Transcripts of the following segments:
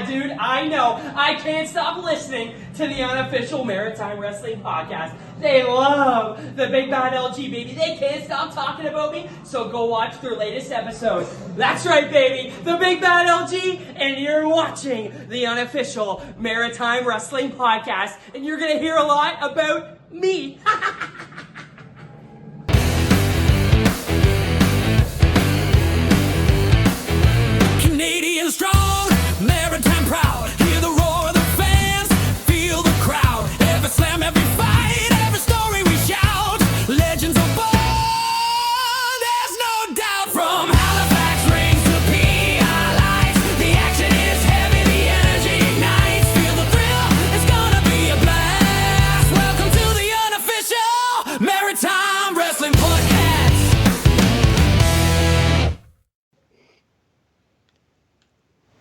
Dude, I know. I can't stop listening to the Unofficial Maritime Wrestling Podcast. They love the Big Bad LG, baby. They can't stop talking about me, so go watch their latest episode. That's right, baby. The Big Bad LG, and you're watching the Unofficial Maritime Wrestling Podcast, and you're going to hear a lot about me. Canadian strong, maritime proud. Hear the roar of the fans, feel the crowd. Every slam, every fight, every story we shout. Legends are born, there's no doubt. From Halifax rings to PI lights, the action is heavy, the energy ignites. Feel the thrill, it's gonna be a blast. Welcome to the Unofficial Maritime Wrestling Podcast.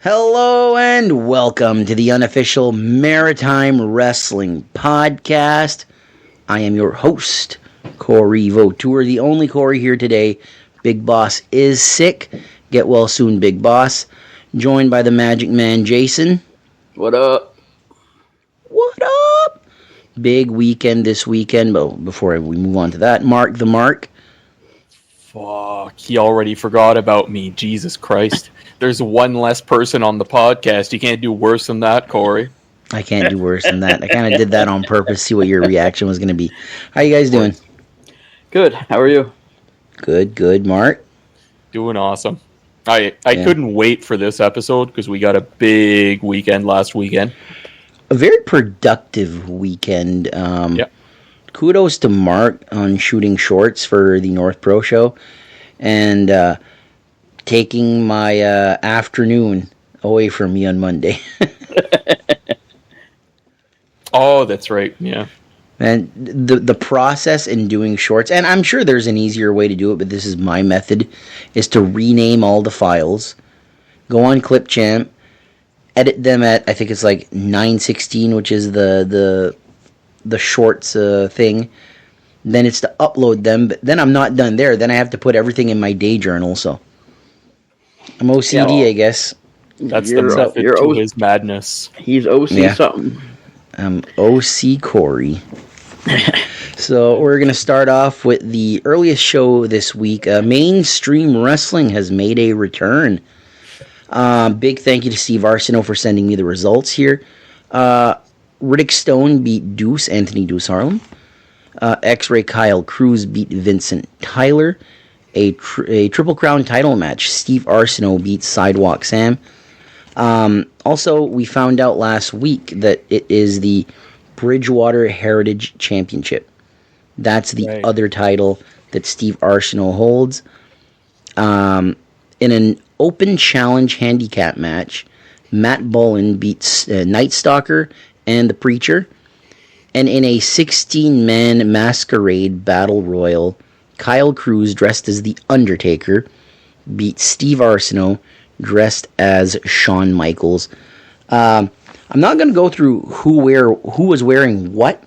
Hello and welcome to the Unofficial Maritime Wrestling Podcast. I am your host, Corey Vautour, the only Corey here today. Big Boss is sick. Get well soon, Big Boss. Joined by the Magic Man, Jason. What up? What up? Big weekend this weekend. But before we move on to that, Mark the Mark. Fuck, he already forgot about me. Jesus Christ. There's one less person on the podcast. You can't do worse than that, Corey. I can't do worse than that. I kind of did that on purpose, see what your reaction was going to be. How you guys doing? Good. How are you? Good, Mark. Doing awesome. I couldn't wait for this episode because we got a big weekend last weekend. A very productive weekend. Yep. Kudos to Mark on shooting shorts for the North Pro show and taking my afternoon away from me on Monday. Oh, that's right. Yeah. And the process in doing shorts, and I'm sure there's an easier way to do it, but this is my method, is to rename all the files, go on Clipchamp, edit them at, I think it's like 916, which is the shorts thing. Then it's to upload them, but then I'm not done there. Then I have to put everything in my day journal, so I'm OCD, I guess. That's the method to his madness. He's OC something. I'm OC Corey. So we're going to start off with the earliest show this week. Mainstream Wrestling has made a return. Big thank you to Steve Arsenault for sending me the results here. Riddick Stone beat Deuce, Anthony Deuce Harlem. X-Ray Kyle Cruz beat Vincent Tyler. A Triple Crown title match. Steve Arsenault beat Sidewalk Sam. Also, we found out last week that it is the Bridgewater Heritage Championship. That's the other title that Steve Arsenault holds. In an open challenge handicap match, Matt Bullen beats Night Stalker and the Preacher. And in a 16-man masquerade battle royal, Kyle Cruz, dressed as The Undertaker, beat Steve Arsenault, dressed as Shawn Michaels. I'm not going to go through who was wearing what,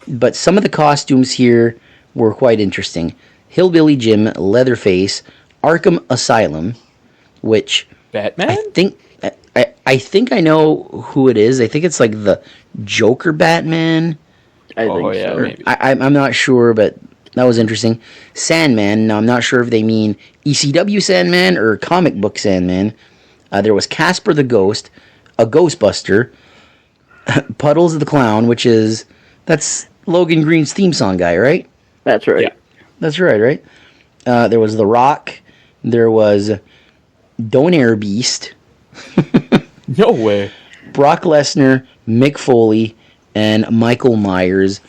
but some of the costumes here were quite interesting. Hillbilly Jim, Leatherface, Arkham Asylum, which Batman? I think I know who it is. I think it's like the Joker Batman. I think so. Maybe. I'm not sure, but that was interesting. Sandman. Now, I'm not sure if they mean ECW Sandman or comic book Sandman. There was Casper the Ghost, a Ghostbuster, Puddles the Clown, that's Logan Green's theme song guy, right? That's right. Yeah. That's right? There was The Rock. There was Donair Beast. No way. Brock Lesnar, Mick Foley, and Michael Myers.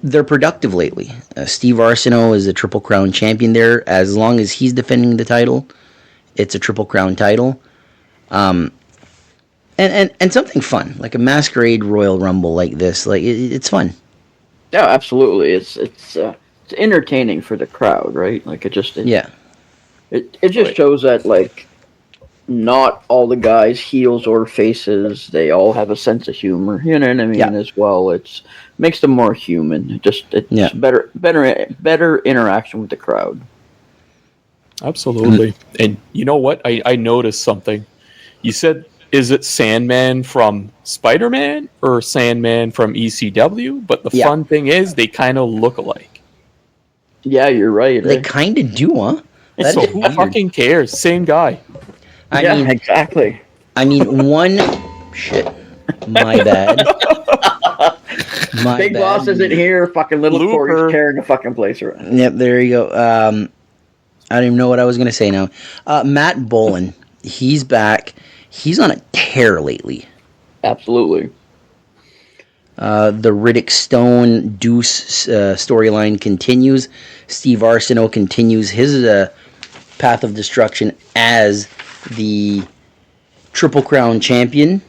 They're productive lately. Steve Arsenault is a Triple Crown champion there. As long as he's defending the title, it's a Triple Crown title. And something fun, like a masquerade Royal Rumble like this. Like it's fun. Yeah, absolutely. It's entertaining for the crowd, right? Like it just shows that like not all the guys, heels or faces, they all have a sense of humor. You know what I mean? Yeah. As well, it's makes them more human. It's better interaction with the crowd. Absolutely. And you know what? I noticed something. You said, is it Sandman from Spider-Man or Sandman from ECW? But the fun thing is, they kind of look alike. Yeah, you're right. They kind of do, huh? That so who fucking cares? Same guy. I mean, exactly. I mean, one... Shit. My bad. Big bad. Boss isn't here. Fucking little Looper. Corey's tearing the fucking place around. Yep, there you go. I don't even know what I was going to say now. Matt Bolin, he's back. He's on a tear lately. Absolutely. The Riddick Stone Deuce storyline continues. Steve Arsenault continues his path of destruction as the Triple Crown champion.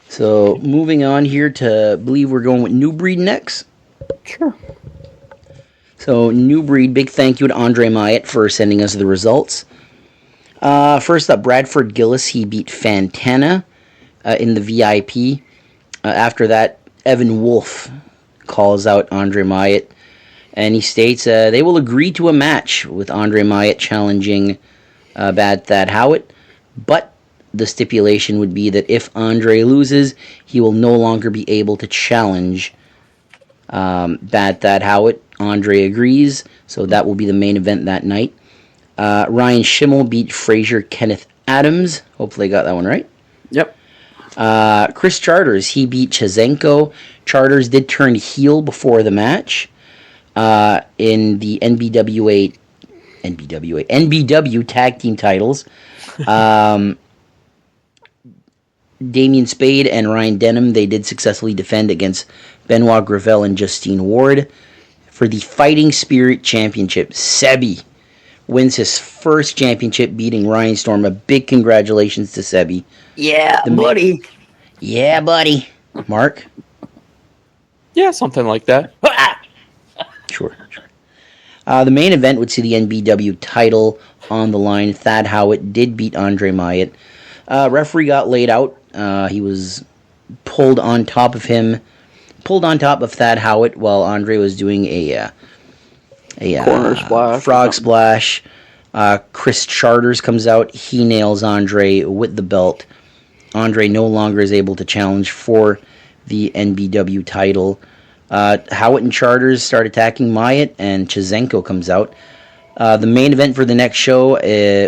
So moving on here to, I believe we're going with New Breed next. Sure. So New Breed, big thank you to Andre Myatt for sending us the results. First up, Bradford Gillis, he beat Fantana in the VIP. After that, Evan Wolf calls out Andre Myatt, and he states they will agree to a match with Andre Myatt challenging Bad Thad Howard, but the stipulation would be that if Andre loses, he will no longer be able to challenge Bad Thad Howard. Andre agrees, so that will be the main event that night. Ryan Schimmel beat Fraser Kenneth Adams. Hopefully I got that one right. Yep. Chris Charters, he beat Chazenko. Charters did turn heel before the match in the NBW tag team titles. Damian Spade and Ryan Denham, they did successfully defend against Benoit Gravel and Justine Ward. For the Fighting Spirit Championship, Sebi wins his first championship, beating Ryan Storm. A big congratulations to Sebi. Yeah, buddy. Yeah, buddy. Mark? Yeah, something like that. Sure. The main event would see the NBW title on the line. Thad Howard did beat Andre Myatt. Referee got laid out. He was pulled on top of Thad Howard while Andre was doing a corner splash, frog splash. Chris Charters comes out. He nails Andre with the belt. Andre no longer is able to challenge for the NBW title. Howard and Charters start attacking Myatt, and Chazenko comes out. The main event for the next show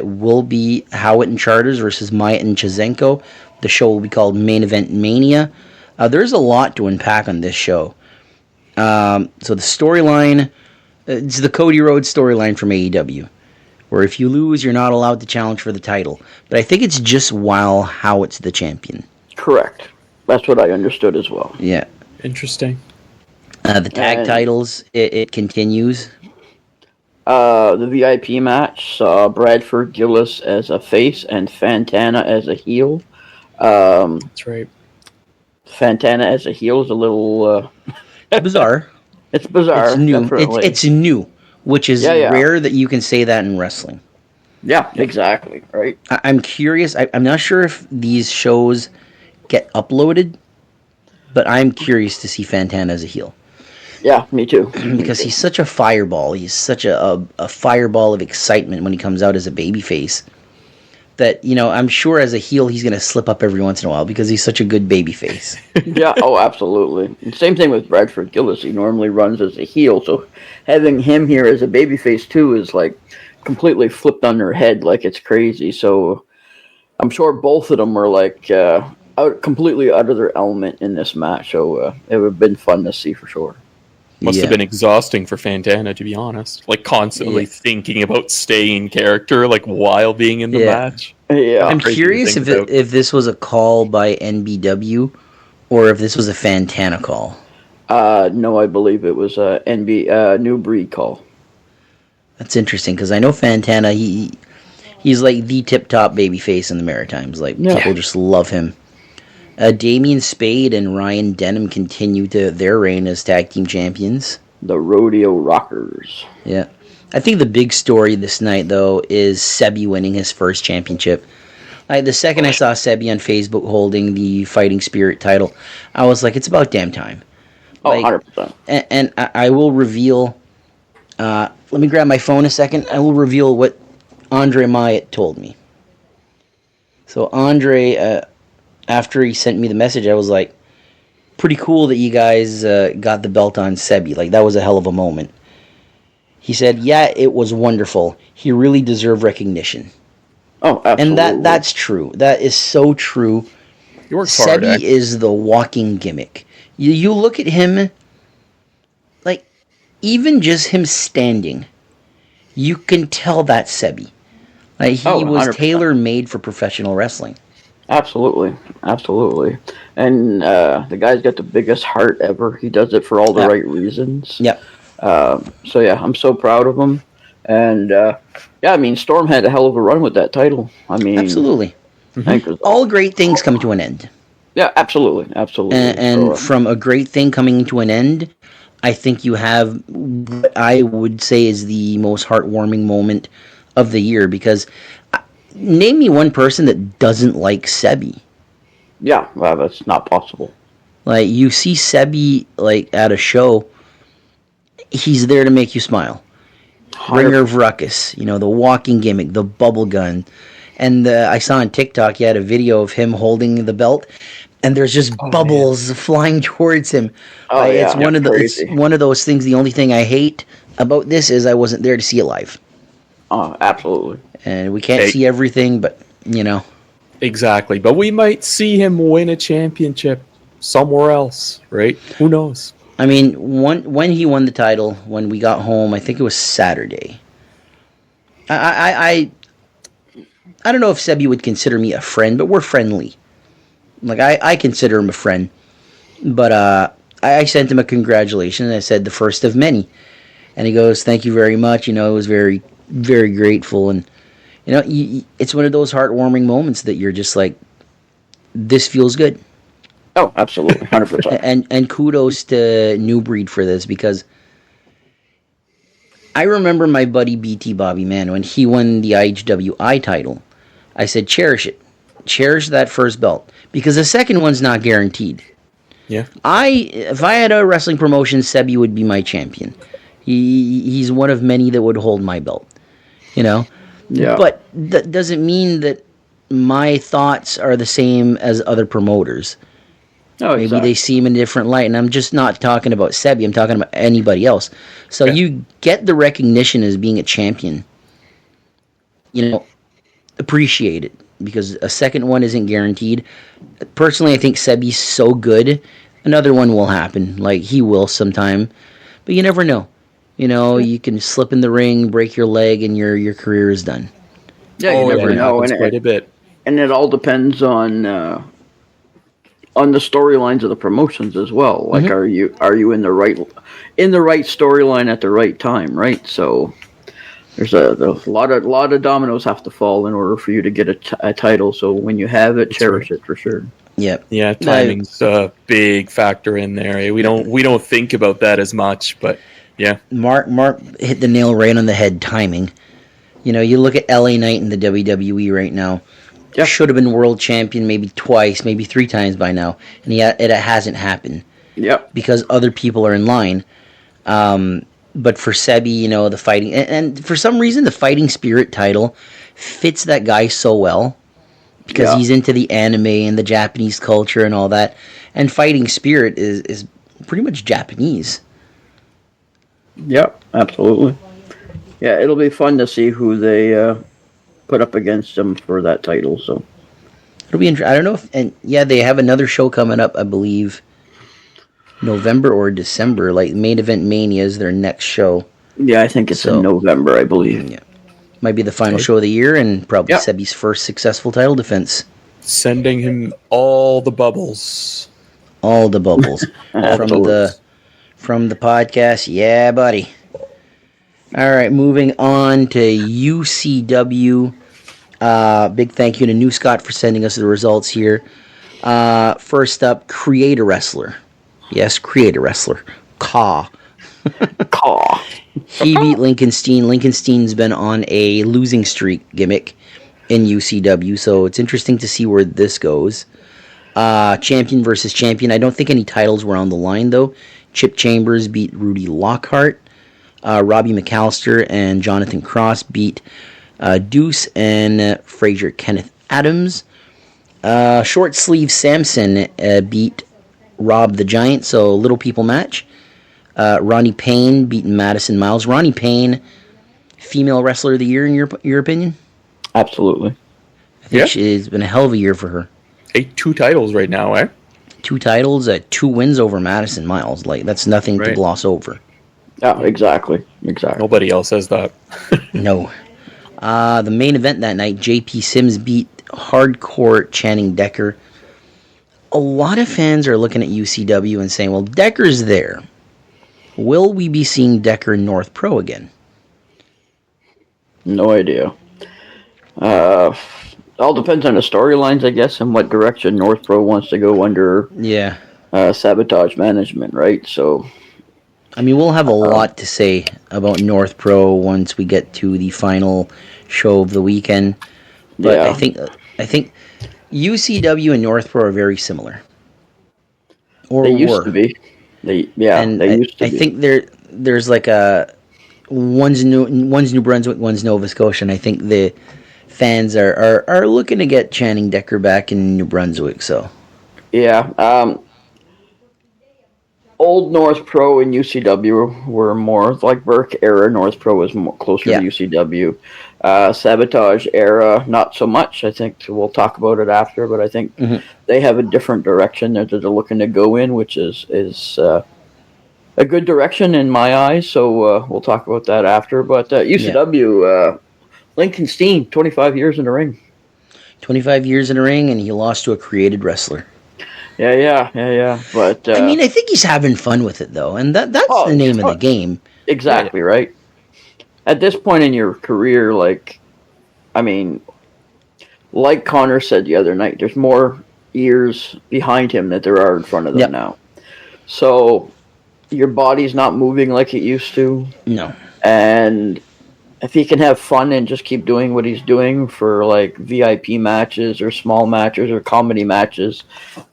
will be Howard and Charters versus Myatt and Chazenko. The show will be called Main Event Mania. There's a lot to unpack on this show. So the storyline, it's the Cody Rhodes storyline from AEW, where if you lose, you're not allowed to challenge for the title. But I think it's just while Howard's the champion. Correct. That's what I understood as well. Yeah. Interesting. The tag titles, it continues. The VIP match saw Bradford Gillis as a face and Fantana as a heel. That's right. Fantana as a heel is a little bizarre. It's bizarre. It's new. Definitely. It's new, which is rare that you can say that in wrestling. Yeah, exactly. Right. I'm curious. I'm not sure if these shows get uploaded, but I'm curious to see Fantana as a heel. Yeah, me too. Because he's such a fireball. He's such a fireball of excitement when he comes out as a babyface. That, I'm sure as a heel he's going to slip up every once in a while because he's such a good babyface. Yeah, oh, absolutely. And same thing with Bradford Gillis. He normally runs as a heel, so having him here as a babyface too is like completely flipped on their head, like it's crazy. So I'm sure both of them were like completely out of their element in this match. So it would have been fun to see for sure. Must have been exhausting for Fantana, to be honest. Like, constantly thinking about staying character, like, while being in the match. Yeah. I'm curious if this was a call by NBW or if this was a Fantana call. No, I believe it was a New Breed call. That's interesting, because I know Fantana, he's like the tip-top babyface in the Maritimes. Like, people just love him. Damian Spade and Ryan Denham continue their reign as tag team champions. The Rodeo Rockers. Yeah. I think the big story this night, though, is Sebi winning his first championship. The second I saw Sebi on Facebook holding the Fighting Spirit title, I was like, it's about damn time. Oh, 100%. And I will reveal... let me grab my phone a second. I will reveal what Andre Myatt told me. So Andre, after he sent me the message, I was like, pretty cool that you guys got the belt on Sebi. Like, that was a hell of a moment. He said, yeah, it was wonderful. He really deserved recognition. Oh, absolutely. And that's true. That is so true. He works hard. Sebi is the walking gimmick. You look at him, like, even just him standing, you can tell that's Sebi. Like, he was 100%. tailor-made for professional wrestling. Absolutely. And the guy's got the biggest heart ever. He does it for all the right reasons. Yep. So yeah, I'm so proud of him. And Storm had a hell of a run with that title. I mean, absolutely. All great things come to an end. Yeah, absolutely. And from a great thing coming to an end, I think you have what I would say is the most heartwarming moment of the year, because name me one person that doesn't like Sebi. Yeah, well, that's not possible. Like, you see Sebi, like, at a show, he's there to make you smile. 100%. Bringer of Ruckus, the walking gimmick, the bubble gun. And I saw on TikTok, he had a video of him holding the belt, and there's just bubbles flying towards him. It's one of those things. The only thing I hate about this is I wasn't there to see it live. Oh, absolutely. And we can't see everything, but, Exactly. But we might see him win a championship somewhere else, right? Who knows? I mean, when he won the title, when we got home, I think it was Saturday. I don't know if Sebi would consider me a friend, but we're friendly. Like, I consider him a friend. But I sent him a congratulations. I said the first of many. And he goes, thank you very much. It was very, very grateful. And, it's one of those heartwarming moments that you're just like, this feels good. Oh, absolutely. 100%. And kudos to New Breed for this, because I remember my buddy BT Bobby, man, when he won the IHWI title, I said, cherish it. Cherish that first belt, because the second one's not guaranteed. Yeah. If I had a wrestling promotion, Sebi would be my champion. He's one of many that would hold my belt. Yeah. But that doesn't mean that my thoughts are the same as other promoters. Oh, exactly. Maybe they see him in a different light, and I'm just not talking about Sebi. I'm talking about anybody else. So you get the recognition as being a champion. Appreciate it, because a second one isn't guaranteed. Personally, I think Sebi's so good, another one will happen. Like, he will sometime, but you never know. You can slip in the ring, break your leg, and your career is done. Yeah, you never know. And quite a bit. And it all depends on the storylines of the promotions as well. Like, are you in the right storyline at the right time, right? So there's a lot of dominoes have to fall in order for you to get a title. So when you have it, cherish it for sure. Yep. Yeah, timing's a big factor in there. We don't think about that as much, but yeah. Mark hit the nail right on the head. Timing. You look at LA Knight in the WWE right now. Yep. Should have been world champion maybe twice, maybe 3 times by now, and it hasn't happened. Yep. Because other people are in line. But for Sebi, the fighting, and for some reason the fighting spirit title fits that guy so well, because he's into the anime and the Japanese culture and all that, and fighting spirit is pretty much Japanese. Yep, absolutely. Yeah, it'll be fun to see who they put up against him for that title. So it'll be interesting. I don't know if, they have another show coming up, I believe, November or December. Like, Main Event Mania is their next show. Yeah, I think it's in November, I believe. Yeah, might be the final show of the year, and probably Sebi's first successful title defense. Sending him all the bubbles. All the bubbles from the podcast. Yeah, buddy. All right, moving on to UCW. Big thank you to New Scott for sending us the results here. First up, Create a Wrestler. Yes, Create a Wrestler. Caw. He beat Lincolnstein. Lincolnstein's been on a losing streak gimmick in UCW, so it's interesting to see where this goes. Champion versus champion. I don't think any titles were on the line, though. Chip Chambers beat Rudy Lockhart. Robbie McAllister and Jonathan Cross beat Deuce and Fraser Kenneth Adams. Short sleeve Samson beat Rob the Giant, so little people match. Ronnie Payne beating Madison Miles. Ronnie Payne, female wrestler of the year in your opinion? Absolutely. I think it's been a hell of a year for her. 2 titles right now, eh? 2 titles, 2 wins over Madison Miles. Like, that's nothing to gloss over. Yeah, exactly. Nobody else says that. No. The main event that night, JP Sims beat hardcore Channing Decker. A lot of fans are looking at UCW and saying, well, Decker's there. Will we be seeing Decker in North Pro again? No idea. All depends on the storylines, I guess, and what direction North Pro wants to go under Sabotage management, right? So, I mean, we'll have a lot to say about North Pro once we get to the final show of the weekend. But I think UCW and North Pro are very similar. Or they used to be. They used to be. I think there's like one's New Brunswick, one's Nova Scotia, and I think the fans are looking to get Channing Decker back in New Brunswick. So old North Pro and UCW were more like Burke era. North Pro was more closer to UCW. Sabotage era, not so much. I think we'll talk about it after, but I think they have a different direction that they're looking to go in, which is a good direction in my eyes. So we'll talk about that after. But UCW, Lincoln Steen, 25 years in the ring. 25 years in the ring, and he lost to a created wrestler. Yeah. But I mean, I think he's having fun with it though, and that's the name of the game. Exactly right. At this point in your career, like Connor said the other night, there's more years behind him than there are in front of them now. So your body's not moving like it used to. No. And if he can have fun and just keep doing what he's doing for like VIP matches or small matches or comedy matches,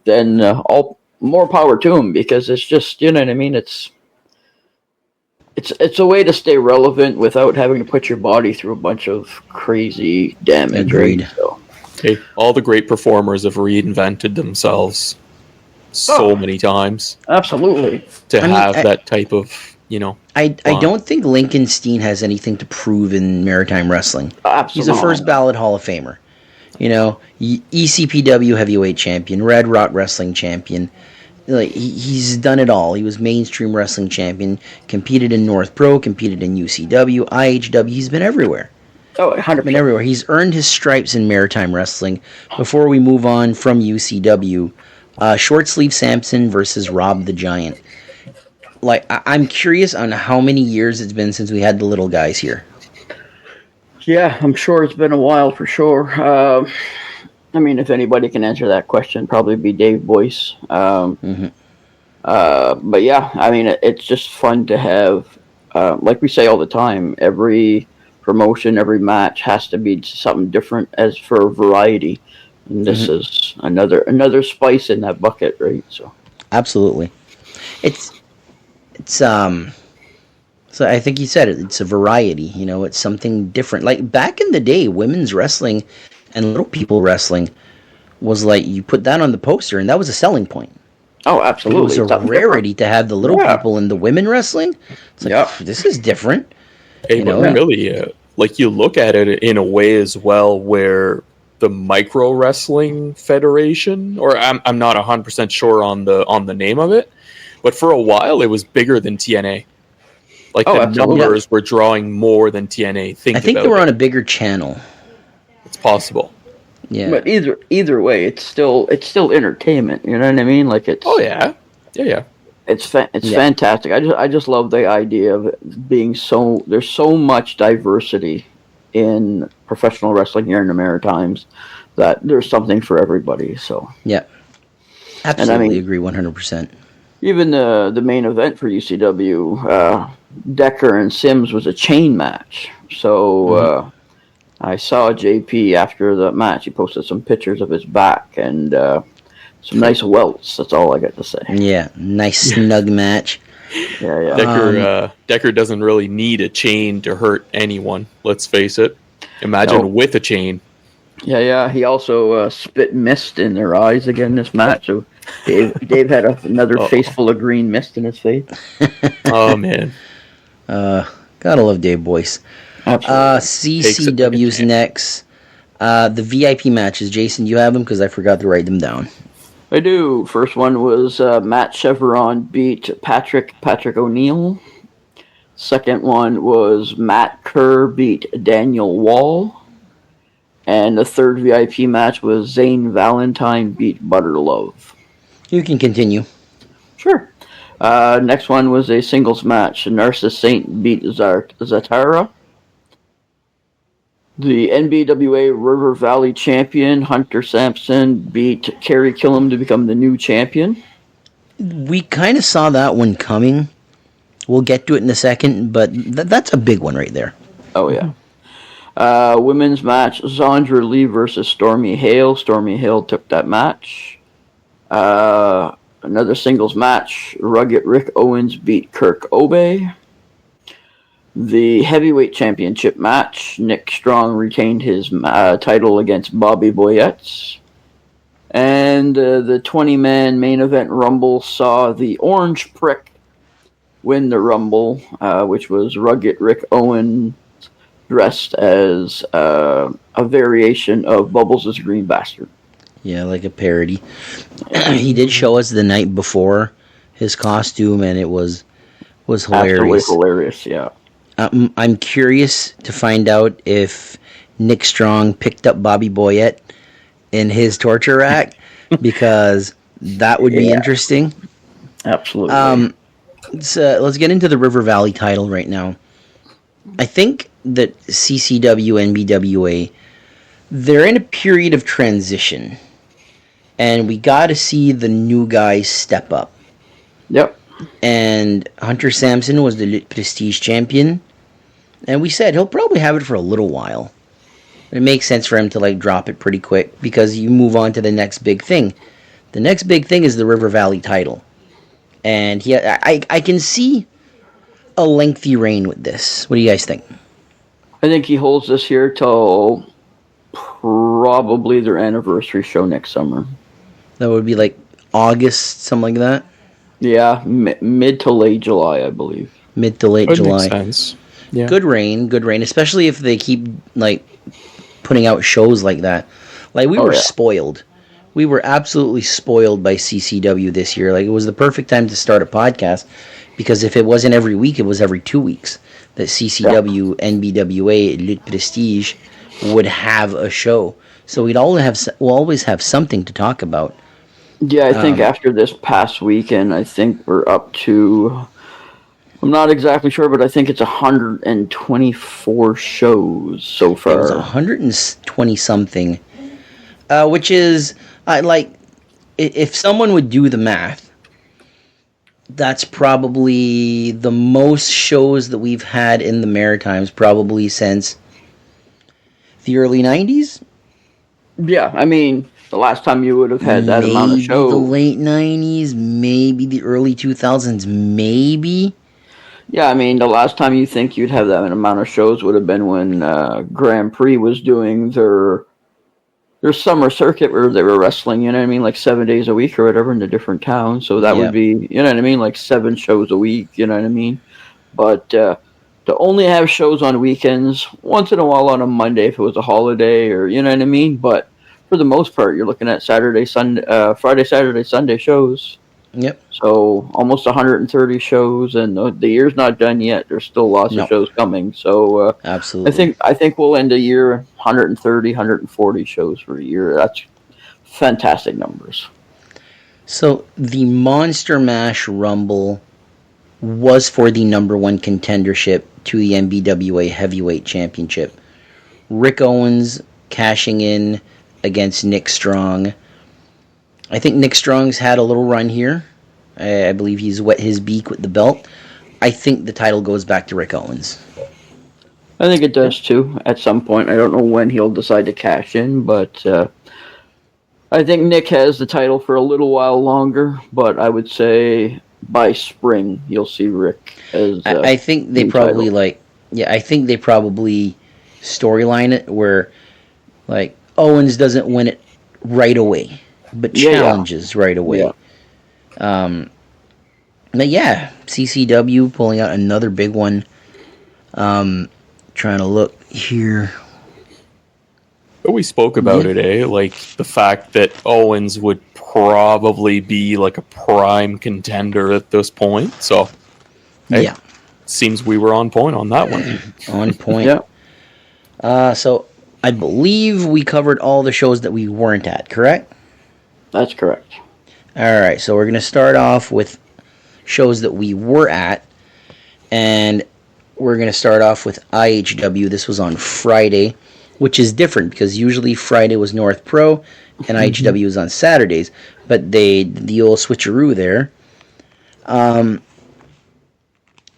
then all more power to him, because it's just, you know what I mean? It's a way to stay relevant without having to put your body through a bunch of crazy damage. Agreed. Right? So. Hey, all the great performers have reinvented themselves so many times. Absolutely. To have that type of, I don't think Lincoln Steen has anything to prove in maritime wrestling. Absolutely. He's a first ballot Hall of Famer. ECPW heavyweight champion, Red Rock wrestling champion. Like he's done it all. He was mainstream wrestling champion, competed in North Pro, competed in UCW, IHW. He's been everywhere. Oh, 100%. Been everywhere. He's earned his stripes in maritime wrestling. Before we move on from UCW, short sleeve Samson versus Rob the Giant. Like I'm curious on how many years it's been since we had the little guys here. Yeah, I'm sure it's been a while for sure. If anybody can answer that question, probably be Dave Boyce. But yeah, it's just fun to have, like we say all the time, every promotion, every match has to be something different as for variety. And this is another spice in that bucket, right? So absolutely. So I think you said it. It's a variety. It's something different. Like back in the day, women's wrestling and little people wrestling was like you put that on the poster, and that was a selling point. Oh, absolutely! It was a rarity to have the little people in the women wrestling. It's like this is different. Hey, but really, like you look at it in a way as well, where the Micro Wrestling Federation, or I'm not 100% sure on the name of it, but for a while it was bigger than TNA. Like the numbers were drawing more than TNA. I think they were on a bigger channel. It's possible. Yeah. But either way, it's still entertainment. You know what I mean? Like it's. Oh yeah. It's fantastic. I just love the idea of it being so. There's so much diversity in professional wrestling here in the Maritimes that there's something for everybody. So. Yeah. Absolutely agree 100%. Even the main event for UCW, Decker and Sims was a chain match. So I saw JP after the match. He posted some pictures of his back and some nice welts. That's all I got to say. Yeah, nice snug match. Yeah. Decker doesn't really need a chain to hurt anyone. Let's face it. Imagine with a chain. Yeah. He also spit mist in their eyes again this match. So Dave had another face full of green mist in his face. Oh, man. Gotta love Dave Boyce. Absolutely. CCW's next. The VIP matches. Jason, you have them? Because I forgot to write them down. I do. First one was Matt Chevron beat Patrick O'Neill. Second one was Matt Kerr beat Daniel Wall. And the third VIP match was Zane Valentine beat Butterlove. You can continue. Sure. Next one was a singles match. Narcissus Saint beat Zatara. The NBWA River Valley champion, Hunter Sampson, beat Kerry Killam to become the new champion. We kind of saw that one coming. We'll get to it in a second, but that's a big one right there. Oh, yeah. Women's match, Zandra Lee versus Stormy Hale. Stormy Hale took that match. Another singles match, Rugged Rick Owens beat Kirk Obey. The heavyweight championship match, Nick Strong retained his title against Bobby Boyette. And the 20-man main event Rumble saw the Orange Prick win the Rumble, which was Rugged Rick Owens dressed as a variation of Bubbles' Green Bastard. Yeah, like a parody. He did show us the night before his costume, and it was hilarious. Absolutely hilarious, yeah. I'm curious to find out if Nick Strong picked up Bobby Boyette in his torture rack, because that would be interesting. Absolutely. Let's get into the River Valley title right now. I think that CCW and BWA, they're in a period of transition, and we got to see the new guys step up. Yep. And Hunter Sampson was the Lutte Prestige champion, and we said he'll probably have it for a little while. It makes sense for him to drop it pretty quick, because you move on to the next big thing. The next big thing is the River Valley title, and I can see a lengthy reign with this. What do you guys think? I think he holds this here till probably their anniversary show next summer. That would be August, something like that. Yeah, mid to late July, I believe. Mid to late July. Makes sense. Yeah. Good reign, especially if they keep putting out shows like that. We were spoiled. We were absolutely spoiled by CCW this year. It was the perfect time to start a podcast, because if it wasn't every week, it was every 2 weeks that CCW, NBWA, Lutte Prestige would have a show. So we'll always have something to talk about. Yeah, I think after this past weekend, I think we're up to, I'm not exactly sure, but I think it's 124 shows so far. It was 120 something, which is, if someone would do the math, that's probably the most shows that we've had in the Maritimes probably since the early 90s. Yeah, I mean, the last time you would have had that amount of shows. Maybe the late 90s, maybe the early 2000s, maybe. Yeah, I mean, the last time you think you'd have that amount of shows would have been when Grand Prix was doing their summer circuit where they were wrestling, 7 days a week or whatever in the different towns. So that would be, 7 shows a week, But to only have shows on weekends, once in a while on a Monday if it was a holiday, or, But for the most part, you're looking at Friday, Saturday, Sunday shows. Yep. So almost 130 shows, and the year's not done yet. There's still lots of shows coming. So absolutely, I think we'll end the year 130, 140 shows for a year. That's fantastic numbers. So the Monster Mash Rumble was for the number one contendership to the NBWA Heavyweight Championship. Rick Owens cashing in against Nick Strong. I think Nick Strong's had a little run here. I believe he's wet his beak with the belt. I think the title goes back to Rick Owens. I think it does too, at some point. I don't know when he'll decide to cash in, but I think Nick has the title for a little while longer, but I would say by spring you'll see Rick as I think they probably title. I think they probably storyline it where Owens doesn't win it right away, but challenges right away. Yeah. But yeah, CCW pulling out another big one. Trying to look here. But we spoke about it, like the fact that Owens would probably be like a prime contender at this point. So, hey, seems we were on point on that one. On point. Yeah. So I believe we covered all the shows that we weren't at, correct? That's correct. All right, so we're going to start off with shows that we were at, and we're going to start off with IHW. This was on Friday, which is different because usually Friday was North Pro and IHW was on Saturdays, but they did the old switcheroo there.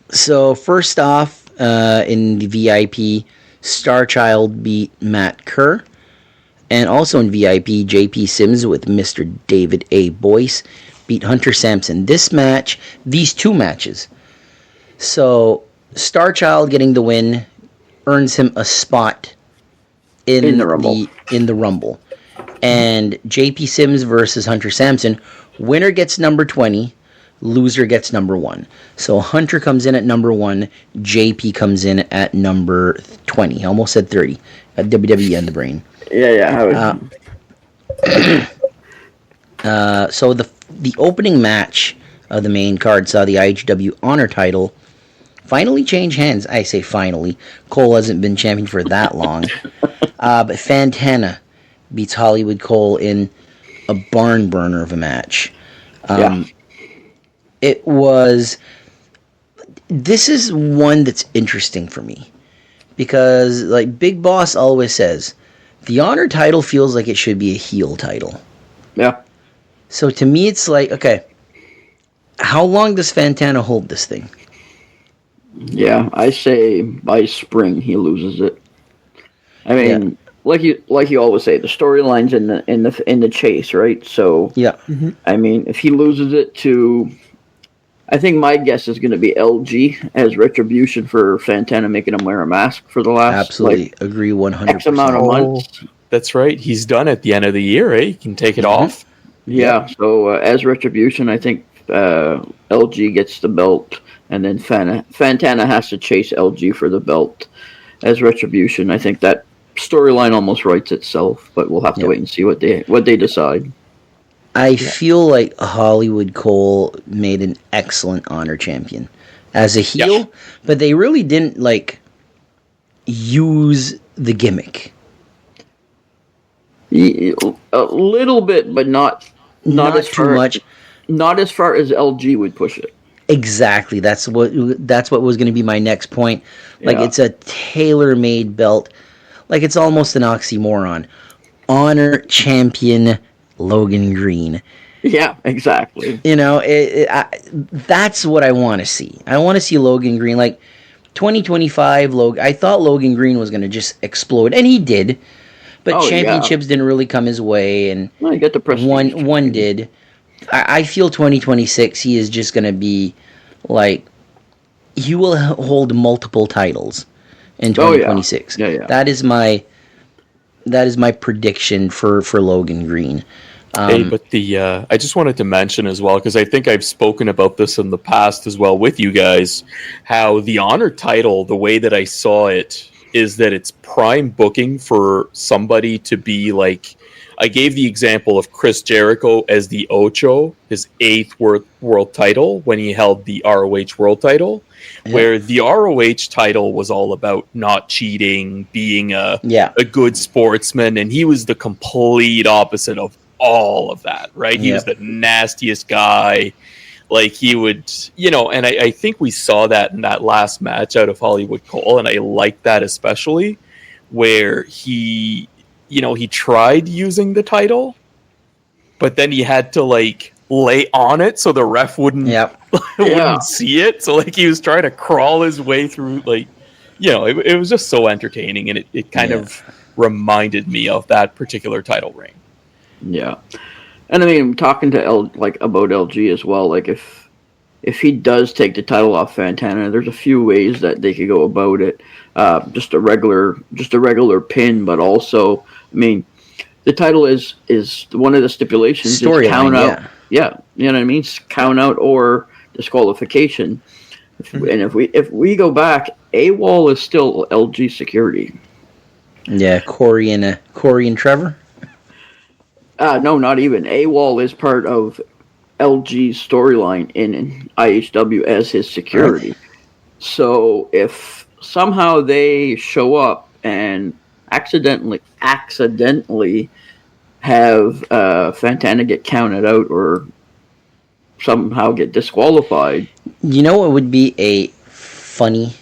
So first off, in the VIP, Starchild beat Matt Kerr. And also in VIP, JP Sims with Mr. David A. Boyce beat Hunter Sampson. These two matches. So Starchild getting the win earns him a spot in the Rumble. And JP Sims versus Hunter Sampson, winner gets number 20, loser gets number 1. So Hunter comes in at number 1, JP comes in at number 20. I almost said 30. WWE on the brain. Yeah. So the opening match of the main card saw the IHW Honor title finally change hands. I say finally. Cole hasn't been champion for that long. But Fantana beats Hollywood Cole in a barn burner of a match. This is one that's interesting for me. Because, like Big Boss always says, the Honor title feels like it should be a heel title. Yeah. So to me, it's like, okay, how long does Fantana hold this thing? Yeah, I say by spring he loses it. I mean, like you always say, the storyline's in the chase, right? So I mean, if he loses it to, I think my guess is going to be LG as retribution for Fantana making him wear a mask for the last agree 100%. X amount of months. That's right. He's done at the end of the year, eh? He can take it off. Yeah. So as retribution, I think LG gets the belt, and then Fantana has to chase LG for the belt as retribution. I think that storyline almost writes itself, but we'll have to wait and see what they decide. I feel like Hollywood Cole made an excellent Honor champion as a heel, but they really didn't use the gimmick. A little bit, but not as too much. Not as far as LG would push it. Exactly. That's what was going to be my next point. It's a tailor-made belt. It's almost an oxymoron. Honor champion Logan Green. Yeah, exactly. That's what I want to see. I want to see Logan Green 2025. I thought Logan Green was going to just explode, and he did. But championships didn't really come his way, and you got the prestige. One did. I feel 2026 he is just going to be he will hold multiple titles in 2026. Yeah. That is my prediction for Logan Green. But I just wanted to mention as well, because I think I've spoken about this in the past as well with you guys, how the Honor title, the way that I saw it, is that it's prime booking for somebody to be I gave the example of Chris Jericho as the Ocho, his 8th world title, when he held the ROH world title, where the ROH title was all about not cheating, being a good sportsman, and he was the complete opposite of all of that, right? He was the nastiest guy. He would, and I think we saw that in that last match out of Hollywood Cole, and I like that especially, where he tried using the title, but then he had to lay on it so the ref wouldn't wouldn't see it. So he was trying to crawl his way through. It was just so entertaining, and it kind of reminded me of that particular title reign. Yeah, and I mean, talking to about LG as well. If he does take the title off Fantana, there's a few ways that they could go about it. Just a regular pin, but also, I mean, the title is one of the stipulations. Storyline, count out. Yeah, you know what I mean. Count out or disqualification. And if we go back, AWOL is still LG security. Yeah, Corey and Trevor. No, not even. AWOL is part of LG's storyline in IHW as his security. Right. So if somehow they show up and accidentally have Fantana get counted out or somehow get disqualified. You know what would be a funny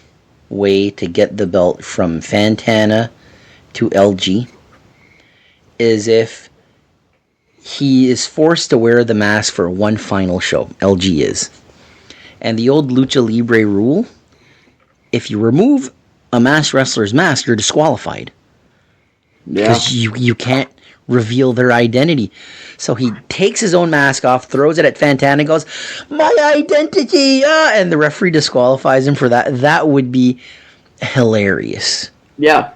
way to get the belt from Fantana to LG? Is if he is forced to wear the mask for one final show. LG is. And the old Lucha Libre rule, if you remove a masked wrestler's mask, you're disqualified. Yeah. Because you can't reveal their identity. So he takes his own mask off, throws it at Fantana, and goes, "My identity!" And the referee disqualifies him for that. That would be hilarious. Yeah.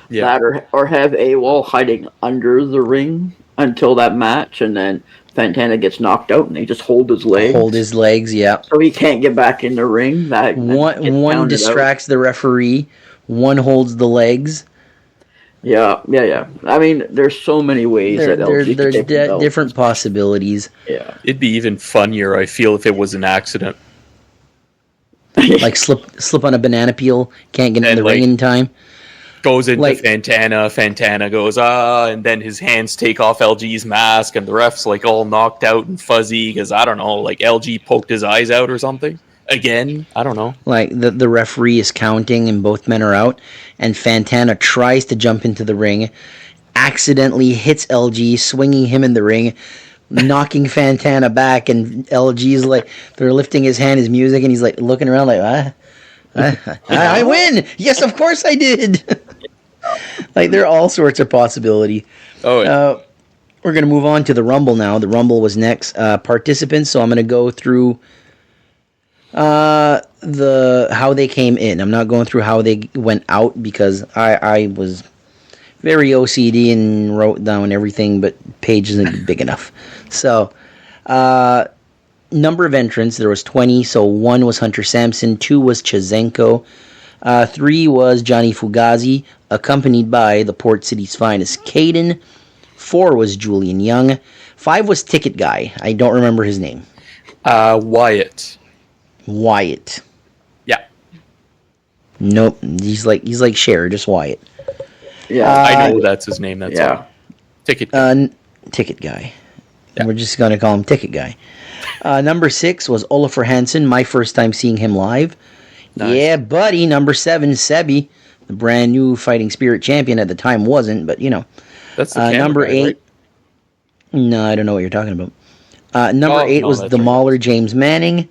That or have AWOL hiding under the ring until that match, and then Fantana gets knocked out, and they just hold his legs. Yeah. So he can't get back in the ring. One distracts the referee, one holds the legs. Yeah. I mean, there's so many ways that LG there's different possibilities. Yeah. It'd be even funnier, I feel, if it was an accident. Like slip on a banana peel, can't get in the ring in time. Goes into Fantana goes, and then his hands take off LG's mask, and the ref's like all knocked out and fuzzy because, I don't know, like LG poked his eyes out or something. Again, I don't know. Like the referee is counting and both men are out, and Fantana tries to jump into the ring, accidentally hits LG, swinging him in the ring, knocking Fantana back, and LG's like, they're lifting his hand, his music, and he's like looking around like, I win! Yes, of course I did! Like, there are all sorts of possibility. Oh, we're going to move on to the Rumble now. The Rumble was next. Participants, so I'm going to go through how they came in. I'm not going through how they went out because I was very OCD and wrote down everything, but page isn't big enough. So, number of entrants, there was 20. So 1 was Hunter Sampson, 2 was Chizenko, 3 was Johnny Fugazi, accompanied by the Port City's finest Caden. 4 was Julian Young. 5 was Ticket Guy. I don't remember his name. Wyatt. Yeah. Nope. He's like Cher, just Wyatt. Yeah, I know that's his name. That's all. Ticket Guy. Ticket Guy. Yeah. We're just going to call him Ticket Guy. Number 6 was Olafur Hansen, my first time seeing him live. Nice. Yeah, buddy. Number 7, Sebi, the brand new Fighting Spirit champion at the time wasn't, but you know. That's the number guy, 8. Right? No, I don't know what you're talking about. Number 8 was the Mauler James Manning.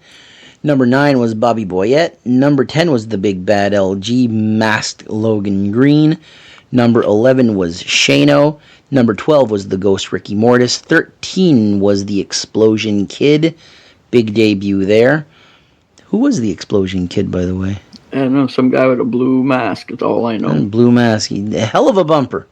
Number 9 was Bobby Boyette. Number 10 was the Big Bad LG masked Logan Green. Number 11 was Shano. Number 12 was the Ghost Ricky Mortis. 13 was the Explosion Kid. Big debut there. Who was the Explosion Kid, by the way? I don't know. Some guy with a blue mask. That's all I know. Blue mask. Hell of a bumper.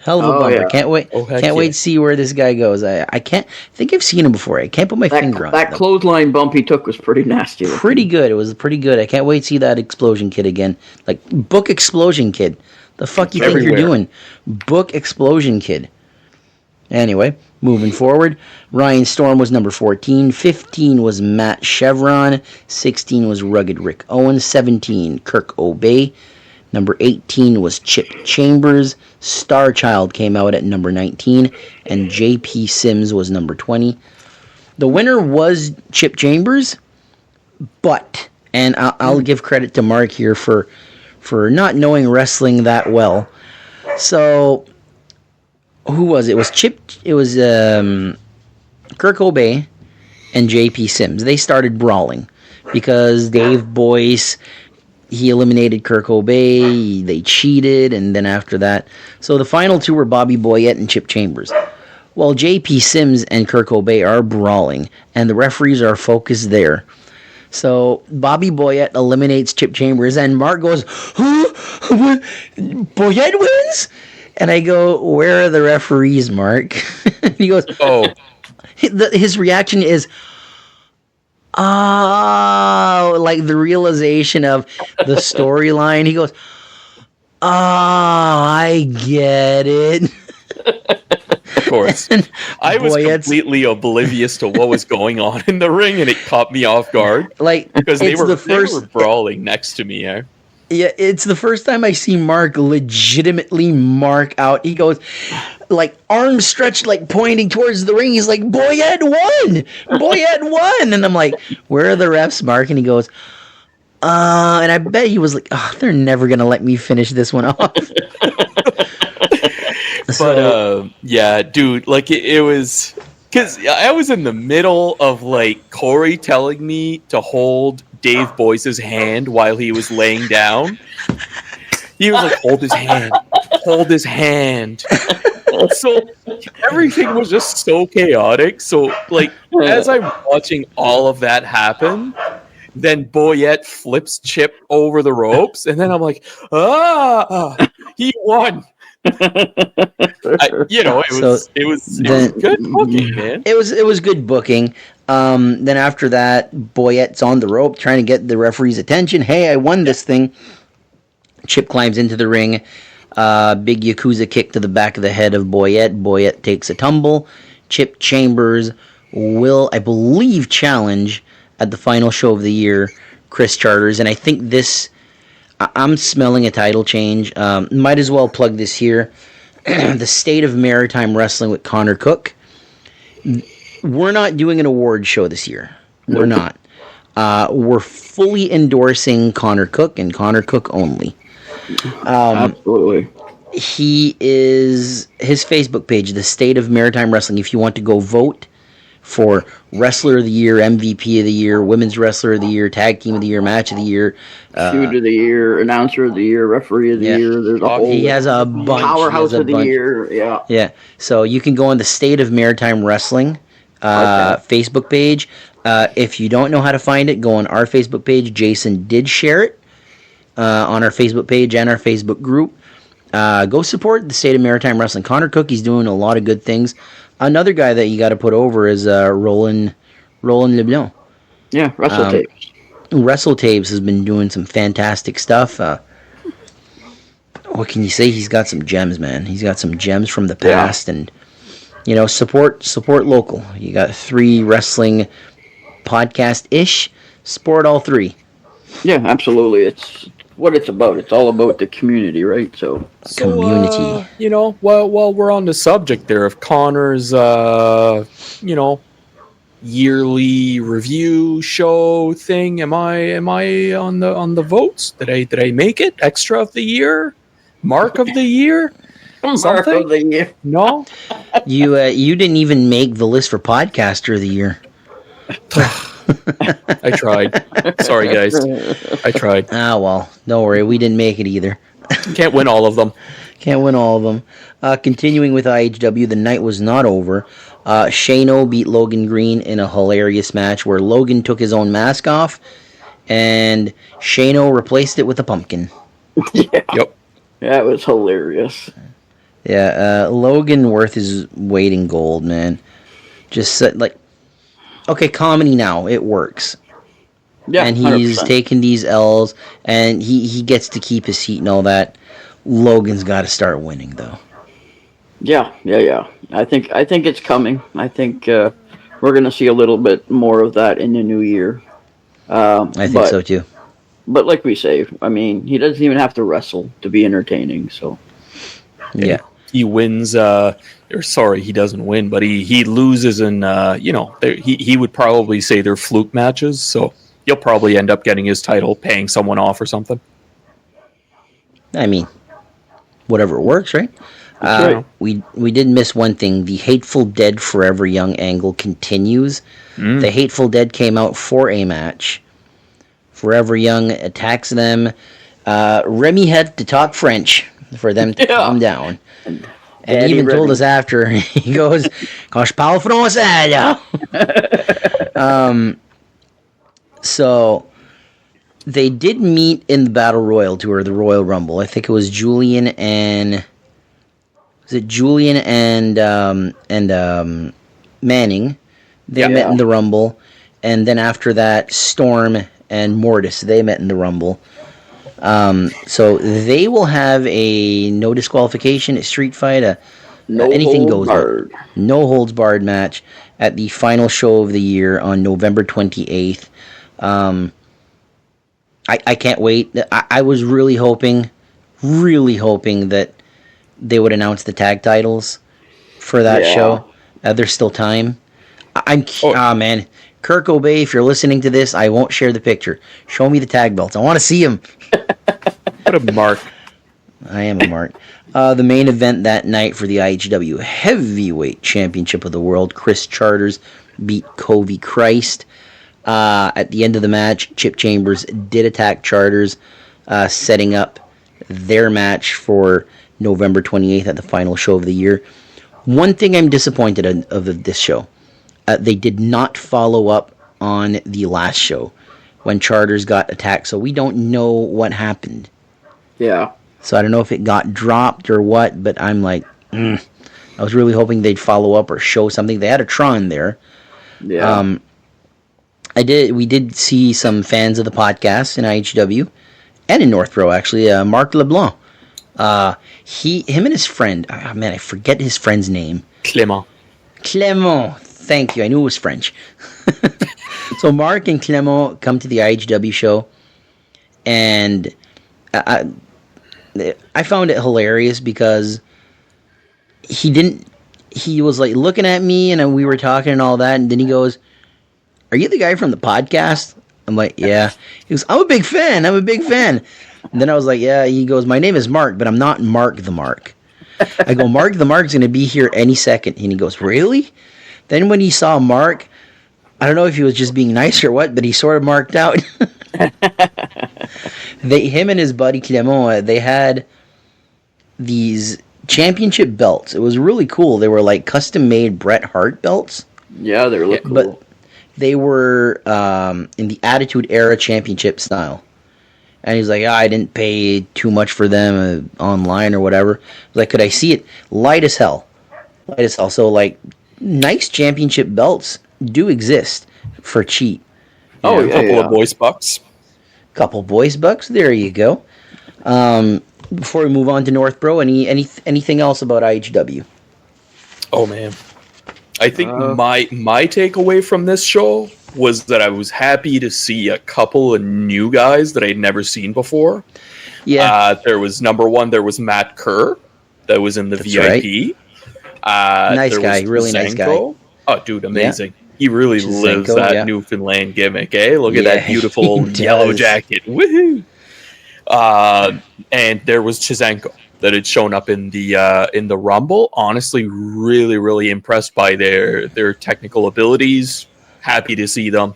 Bumper. Yeah. Can't wait to see where this guy goes. I think I've seen him before. I can't put my finger on it. That clothesline bump he took was pretty nasty. Pretty good. It was pretty good. I can't wait to see that Explosion Kid again. Like, book Explosion Kid. The fuck you think you're doing? Book Explosion Kid. Anyway, moving forward. Ryan Storm was number 14. 15 was Matt Chevron. 16 was Rugged Rick Owens. 17, Kirk Obey. Number 18 was Chip Chambers. Star Child came out at number 19. And JP Sims was number 20. The winner was Chip Chambers. But, and I'll give credit to Mark here for not knowing wrestling that well. So, who was it? It was Kirk Obey and JP Sims. They started brawling because Dave Boyce, he eliminated Kirk Obey, they cheated, and then after that. So the final two were Bobby Boyette and Chip Chambers. Well, JP Sims and Kirk Obey are brawling, and the referees are focused there. So Bobby Boyette eliminates Chip Chambers, and Mark goes, "Who? Boyette wins?" And I go, where are the referees, Mark? He goes, Oh. His reaction is, oh, like the realization of the storyline. He goes, oh, I get it. Of course. I was completely oblivious to what was going on in the ring, and it caught me off guard. Like, because they were brawling next to me. Yeah, it's the first time I see Mark legitimately mark out. He goes, like, arms stretched, like, pointing towards the ring. He's like, Boyette won! Boyette won! And I'm like, where are the refs, Mark? And he goes, and I bet he was like, oh, they're never going to let me finish this one off. But, yeah, dude, like, it was... Because I was in the middle of, like, Corey telling me to hold Dave Boyce's hand while he was laying down. He was like, hold his hand. Hold his hand. So everything was just so chaotic. So, like, as I'm watching all of that happen, then Boyette flips Chip over the ropes, and then I'm like, he won. It was good booking, man. It was good booking. Then after that, Boyette's on the rope trying to get the referee's attention. Hey, I won this thing. Chip climbs into the ring. Big Yakuza kick to the back of the head of Boyette. Boyette takes a tumble. Chip Chambers will, I believe, challenge at the final show of the year Chris Charters. And I think this... I'm smelling a title change. Might as well plug this here. The State of Maritime Wrestling with Connor Cook. We're not doing an award show this year. We're not. We're fully endorsing Connor Cook and Connor Cook only. Absolutely. He is... His Facebook page, The State of Maritime Wrestling, if you want to go vote for Wrestler of the Year, MVP of the Year, Women's Wrestler of the Year, Tag Team of the Year, Match of the Year, Feud of the Year, Announcer of the Year, Referee of the Year. There's a whole... He has a bunch. Powerhouse of the Year, yeah. Yeah, so you can go on the State of Maritime Wrestling Facebook page. If you don't know how to find it, go on our Facebook page. Jason did share it on our Facebook page and our Facebook group. Go support the State of Maritime Wrestling. Connor Cook, he's doing a lot of good things. Another guy that you got to put over is Roland LeBlanc. Yeah, Wrestle Tapes. Wrestle Tapes has been doing some fantastic stuff. What can you say? He's got some gems, man. He's got some gems from the past, and support local. You got 3 wrestling podcast-ish. Support all 3. Yeah, absolutely. It's what it's about. It's all about the community, right? So community. While we're on the subject there of Connor's, yearly review show thing, am I on the votes? Did I make it? Extra of the year? Mark of the year? Mark of the year. No? You didn't even make the list for podcaster of the year. I tried. Sorry, guys. I tried. Well, don't worry. We didn't make it either. Can't win all of them. Continuing with IHW, the night was not over. Shano beat Logan Green in a hilarious match where Logan took his own mask off and Shano replaced it with a pumpkin. Yeah. Yep. That was hilarious. Yeah, Logan worth his weight in gold, man. Just okay, comedy now, it works. Yeah, and he's 100%. Taking these L's, and he gets to keep his seat and all that. Logan's got to start winning, though. Yeah. I think it's coming. I think we're going to see a little bit more of that in the new year. I think so, too. But like we say, I mean, he doesn't even have to wrestle to be entertaining, so... Yeah. He wins... he doesn't win, but he loses in, he would probably say they're fluke matches, so he'll probably end up getting his title, paying someone off or something. I mean, whatever works, right? Right. We did miss one thing. The Hateful Dead Forever Young angle continues. The Hateful Dead came out for a match. Forever Young attacks them. Remy had to talk French for them to calm down. And he even told us after, he goes, "Quand je parle français, so they did meet in the Battle Royal Tour, the Royal Rumble. I think it was Julian and was it Julian and Manning? They met in the Rumble, and then after that, Storm and Mortis, they met in the Rumble. So they will have a no disqualification, a street fight, anything goes. No holds barred match at the final show of the year on November 28th. I can't wait. I was really hoping that they would announce the tag titles for that show. There's still time. Man. Kirk Obey, if you're listening to this, I won't share the picture. Show me the tag belts. I want to see them. What a mark. I am a mark. The main event that night for the IHW Heavyweight Championship of the World, Chris Charters beat Covey Christ. At the end of the match, Chip Chambers did attack Charters, setting up their match for November 28th at the final show of the year. One thing I'm disappointed of this show, they did not follow up on the last show when Charters got attacked, so we don't know what happened. Yeah. So I don't know if it got dropped or what, but I'm like, I was really hoping they'd follow up or show something. They had a Tron there. Yeah. We did see some fans of the podcast in IHW and in Northborough, actually. Mark LeBlanc. Him and his friend, I forget his friend's name. Clément. Thank you. I knew it was French. So Mark and Clément come to the IHW show, and I found it hilarious because he was like looking at me, and we were talking and all that, and then he goes, "Are you the guy from the podcast?" I'm like, "Yeah." He goes, I'm a big fan. And then I was like, "Yeah." He goes, "My name is Mark, but I'm not Mark the Mark." I go, "Mark the Mark's going to be here any second." And he goes, "Really?" Then when he saw Mark, I don't know if he was just being nice or what, but he sort of marked out. Him and his buddy Clément, they had these championship belts. It was really cool. They were like custom-made Bret Hart belts. Yeah, they were cool. But they were in the Attitude Era championship style. And he's like, I didn't pay too much for them online or whatever. I was like, could I see it? Light as hell. So, like, nice championship belts do exist for cheap. A couple of voice bucks. There you go. Before we move on to Northborough, anything else about IHW? Oh man, I think my takeaway from this show was that I was happy to see a couple of new guys that I'd never seen before. Yeah, there was There was Matt Kerr that was in the VIP. Right. Nice guy, really nice guy. Oh, dude, amazing. Yeah. He really lives that Newfoundland gimmick, eh? Look at that beautiful yellow jacket. Woohoo! And there was Chizenko that had shown up in the Rumble. Honestly, really, really impressed by their technical abilities. Happy to see them.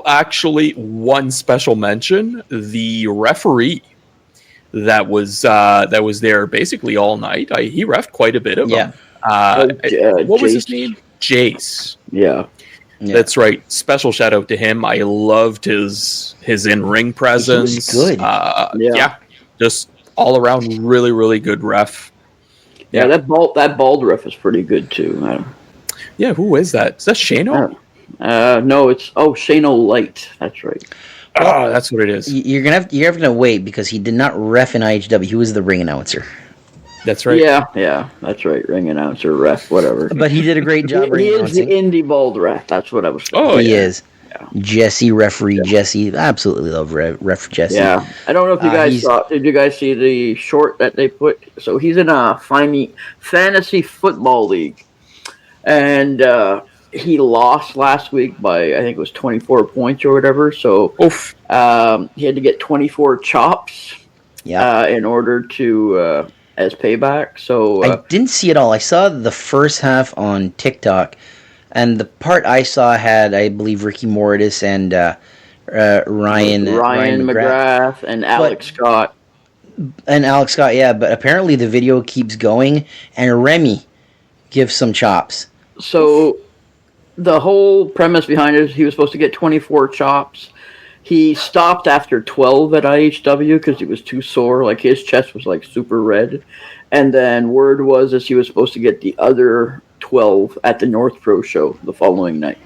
Actually, one special mention: the referee that was there basically all night. He reffed quite a bit of them. What was his name? Jace. Yeah. That's right. Special shout out to him. I loved his in-ring presence. He was good. Just all around really, really good ref. Yeah, that bald ref is pretty good too. Yeah, who is that? Is that Shano? No, it's Shano Light. That's right. That's what it is. You're gonna have to wait because he did not ref in IHW. He was the ring announcer. That's right. Yeah, that's right. Ring announcer, ref, whatever. But he did a great job. He is the indie bald ref. That's what I was saying. Oh, he is. Yeah. Jesse, referee Jesse. Absolutely love ref Jesse. Yeah. I don't know if you guys saw. Did you guys see the short that they put? So he's in a fantasy football league, and he lost last week by, I think it was 24 points or whatever. So he had to get 24 chops in order to as payback. So I didn't see it all. I saw the first half on TikTok, and the part I saw had, I believe, Ricky Mortis and Ryan McGrath and Alex Scott. And Alex Scott, yeah, but apparently the video keeps going, and Remy gives some chops. So the whole premise behind it is he was supposed to get 24 chops, he stopped after 12 at IHW because he was too sore. Like, his chest was, like, super red. And then word was he was supposed to get the other 12 at the North Pro show the following night.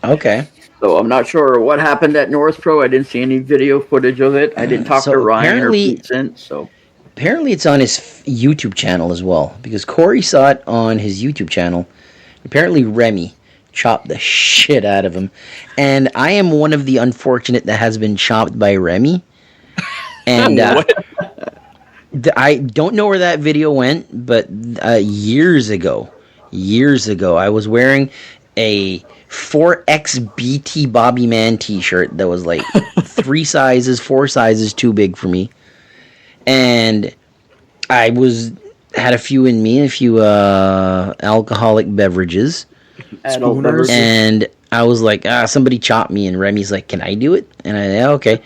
Okay. So I'm not sure what happened at North Pro. I didn't see any video footage of it. I didn't talk to Ryan or Pete since. So apparently it's on his YouTube channel as well, because Corey saw it on his YouTube channel. Apparently Remy chopped the shit out of him, and I am one of the unfortunate that has been chopped by Remy. And I don't know where that video went, but years ago, I was wearing a 4XBT Bobby Man t-shirt that was like 4 sizes too big for me. And I had a few in me, a few alcoholic beverages. And I was like, somebody chopped me, and Remy's like, can I do it? And I okay.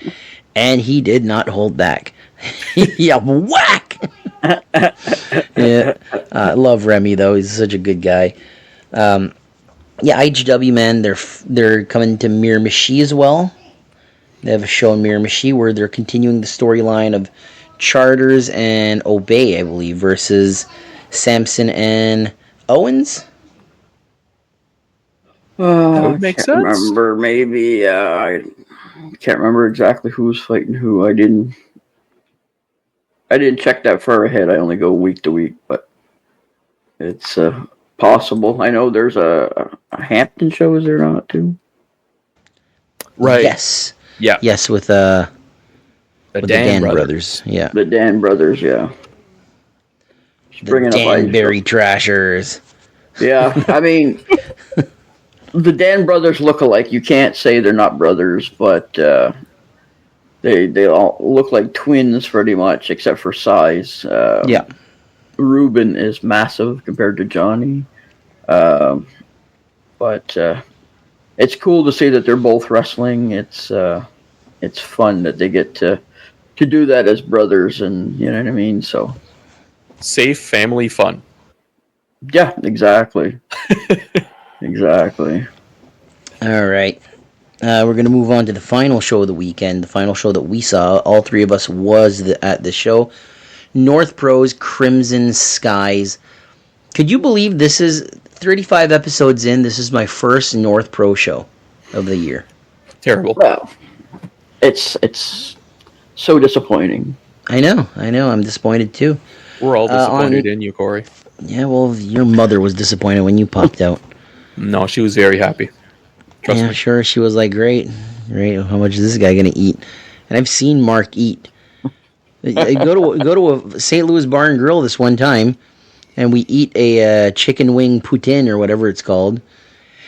And he did not hold back. Yeah, whack! Yeah, I love Remy though. He's such a good guy. Yeah, IHW, man, they're coming to Miramichi as well. They have a show in Miramichi where they're continuing the storyline of Charters and Obey, I believe, versus Samson and Owens. That would make sense. Remember, maybe I can't remember exactly who's fighting who. I didn't check that far ahead. I only go week to week, but it's possible. I know there's a Hampton show, is there not, too? Right. Yes. Yeah. Yes, with the Dan brothers. Yeah. The Dan brothers, yeah. The Danbury Trashers. Yeah, I mean, the Dan brothers look alike. You can't say they're not brothers, but they all look like twins pretty much, except for size. Yeah. Ruben is massive compared to Johnny. But it's cool to see that they're both wrestling. It's fun that they get to do that as brothers, and you know what I mean? So safe family fun. Yeah, exactly. Exactly. All right. We're going to move on to the final show of the weekend. The final show that we saw, all three of us was at the show. North Pro's Crimson Skies. Could you believe this is 35 episodes in? This is my first North Pro show of the year. Terrible. Well, it's so disappointing. I know. I'm disappointed too. We're all disappointed in you, Corey. Yeah, well, your mother was disappointed when you popped out. No, she was very happy. Trust me. Sure. She was like, great. How much is this guy going to eat? And I've seen Mark eat. I go to a St. Louis Bar and Grill this one time, and we eat a chicken wing poutine or whatever it's called.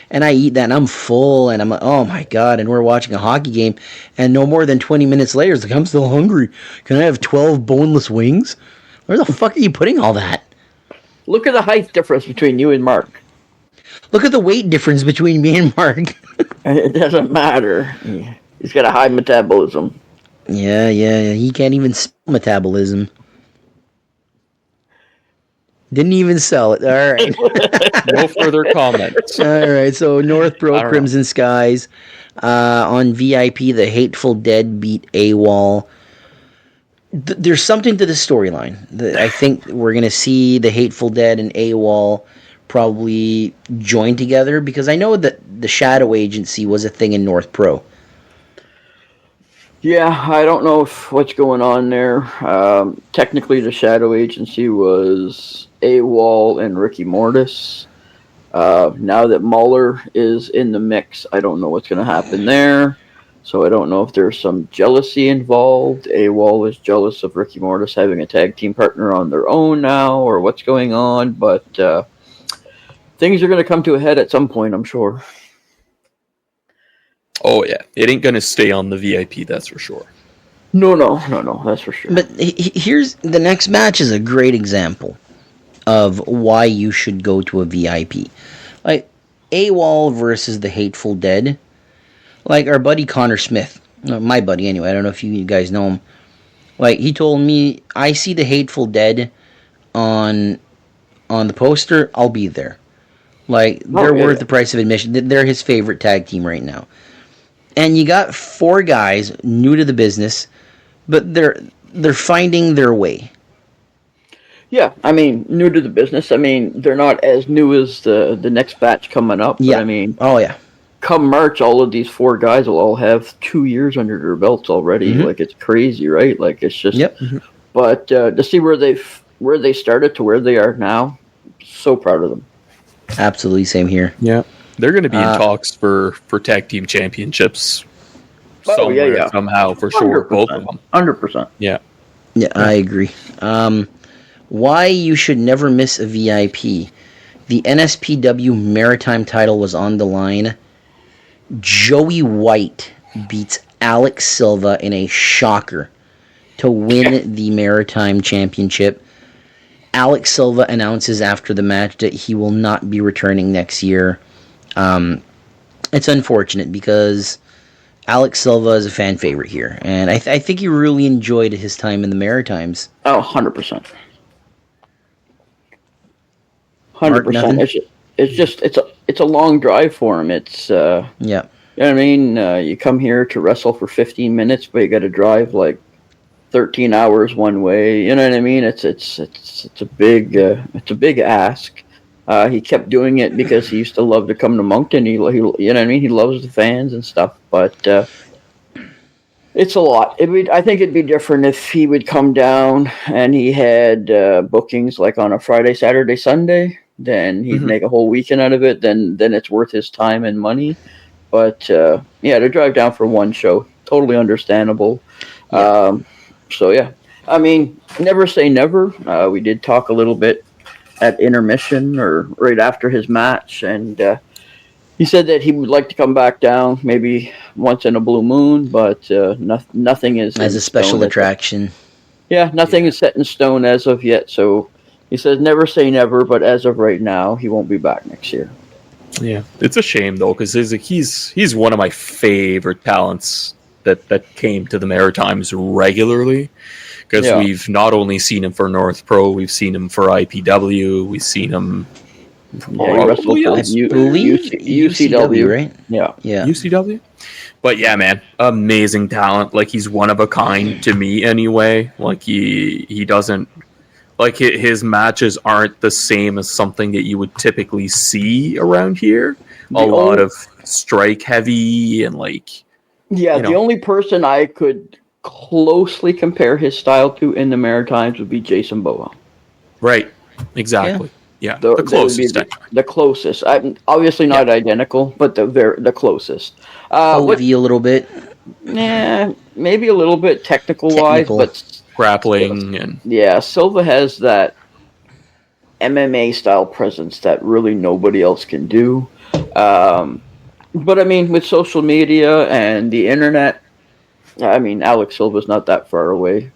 And I eat that, and I'm full, and I'm like, oh my God. And we're watching a hockey game, and no more than 20 minutes later, it's like, I'm still hungry. Can I have 12 boneless wings? Where the fuck are you putting all that? Look at the height difference between you and Mark. Look at the weight difference between me and Mark. It doesn't matter. He's got a high metabolism. Yeah. He can't even spell metabolism. Didn't even sell it. All right. No further comments. All right. So North Pro Crimson Skies. On VIP, the Hateful Dead beat AWOL. There's something to the storyline. I think we're going to see the Hateful Dead and AWOL probably join together, because I know that the Shadow Agency was a thing in North Pro. Yeah, I don't know what's going on there. Technically, the Shadow Agency was AWOL and Ricky Mortis. Now that Muller is in the mix, I don't know what's going to happen there. So I don't know if there's some jealousy involved. AWOL is jealous of Ricky Mortis having a tag team partner on their own now, or what's going on. But things are going to come to a head at some point, I'm sure. Oh, yeah. It ain't going to stay on the VIP, that's for sure. No, that's for sure. But here's the next match is a great example of why you should go to a VIP. Like, AWOL versus the Hateful Dead. Like our buddy Connor Smith, my buddy anyway, I don't know if you guys know him. Like, he told me, I see the Hateful Dead on the poster, I'll be there. Like, they're worth the price of admission. They're his favorite tag team right now. And you got 4 guys new to the business, but they're finding their way. Yeah, I mean, new to the business. I mean, they're not as new as the next batch coming up. Yeah. But I mean, oh yeah. Come March, all of these 4 guys will all have 2 years under their belts already. Like, it's crazy, right? Like, it's just. Yep. But to see where they started to where they are now, so proud of them. Absolutely, same here. Yeah, they're going to be in talks for tag team championships somewhere, somehow, for sure. Both of them. 100%. Yeah. Yeah, I agree. Why you should never miss a VIP. The NSPW Maritime title was on the line. Joey White beats Alex Silva in a shocker to win the Maritime Championship. Alex Silva announces after the match that he will not be returning next year. It's unfortunate because Alex Silva is a fan favorite here, and I think he really enjoyed his time in the Maritimes. Oh, 100%. 100%. It's a long drive for him. It's yeah. You know what I mean? You come here to wrestle for 15 minutes, but you got to drive like 13 hours one way. You know what I mean? It's a big ask. He kept doing it because he used to love to come to Moncton. He you know what I mean? He loves the fans and stuff, but it's a lot. I think it'd be different if he would come down and he had bookings like on a Friday, Saturday, Sunday. Then he'd make a whole weekend out of it. Then it's worth his time and money. But to drive down for one show, totally understandable. Yeah. So yeah, I mean, never say never. We did talk a little bit at intermission or right after his match, and he said that he would like to come back down maybe once in a blue moon, but nothing is as a special attraction. Nothing is set in stone as of yet. So he says never say never, but as of right now, he won't be back next year. Yeah, it's a shame though, because he's one of my favorite talents that came to the Maritimes regularly. Because we've not only seen him for North Pro, we've seen him for IPW, we've seen him. UCW, right? Yeah. UCW. But yeah, man, amazing talent. Like, he's one of a kind to me anyway. Like, he doesn't. Like, his matches aren't the same as something that you would typically see around here. A lot of strike heavy and like. Yeah, the only person I could closely compare his style to in the Maritimes would be Jason Boa. Right. Exactly. Yeah. The closest. The closest. Obviously not identical, but the closest. Maybe a little bit. Maybe a little bit technical-wise, but grappling and Silva has that MMA style presence that really nobody else can do. But I mean, with social media and the internet, I mean, Alex Silva's not that far away.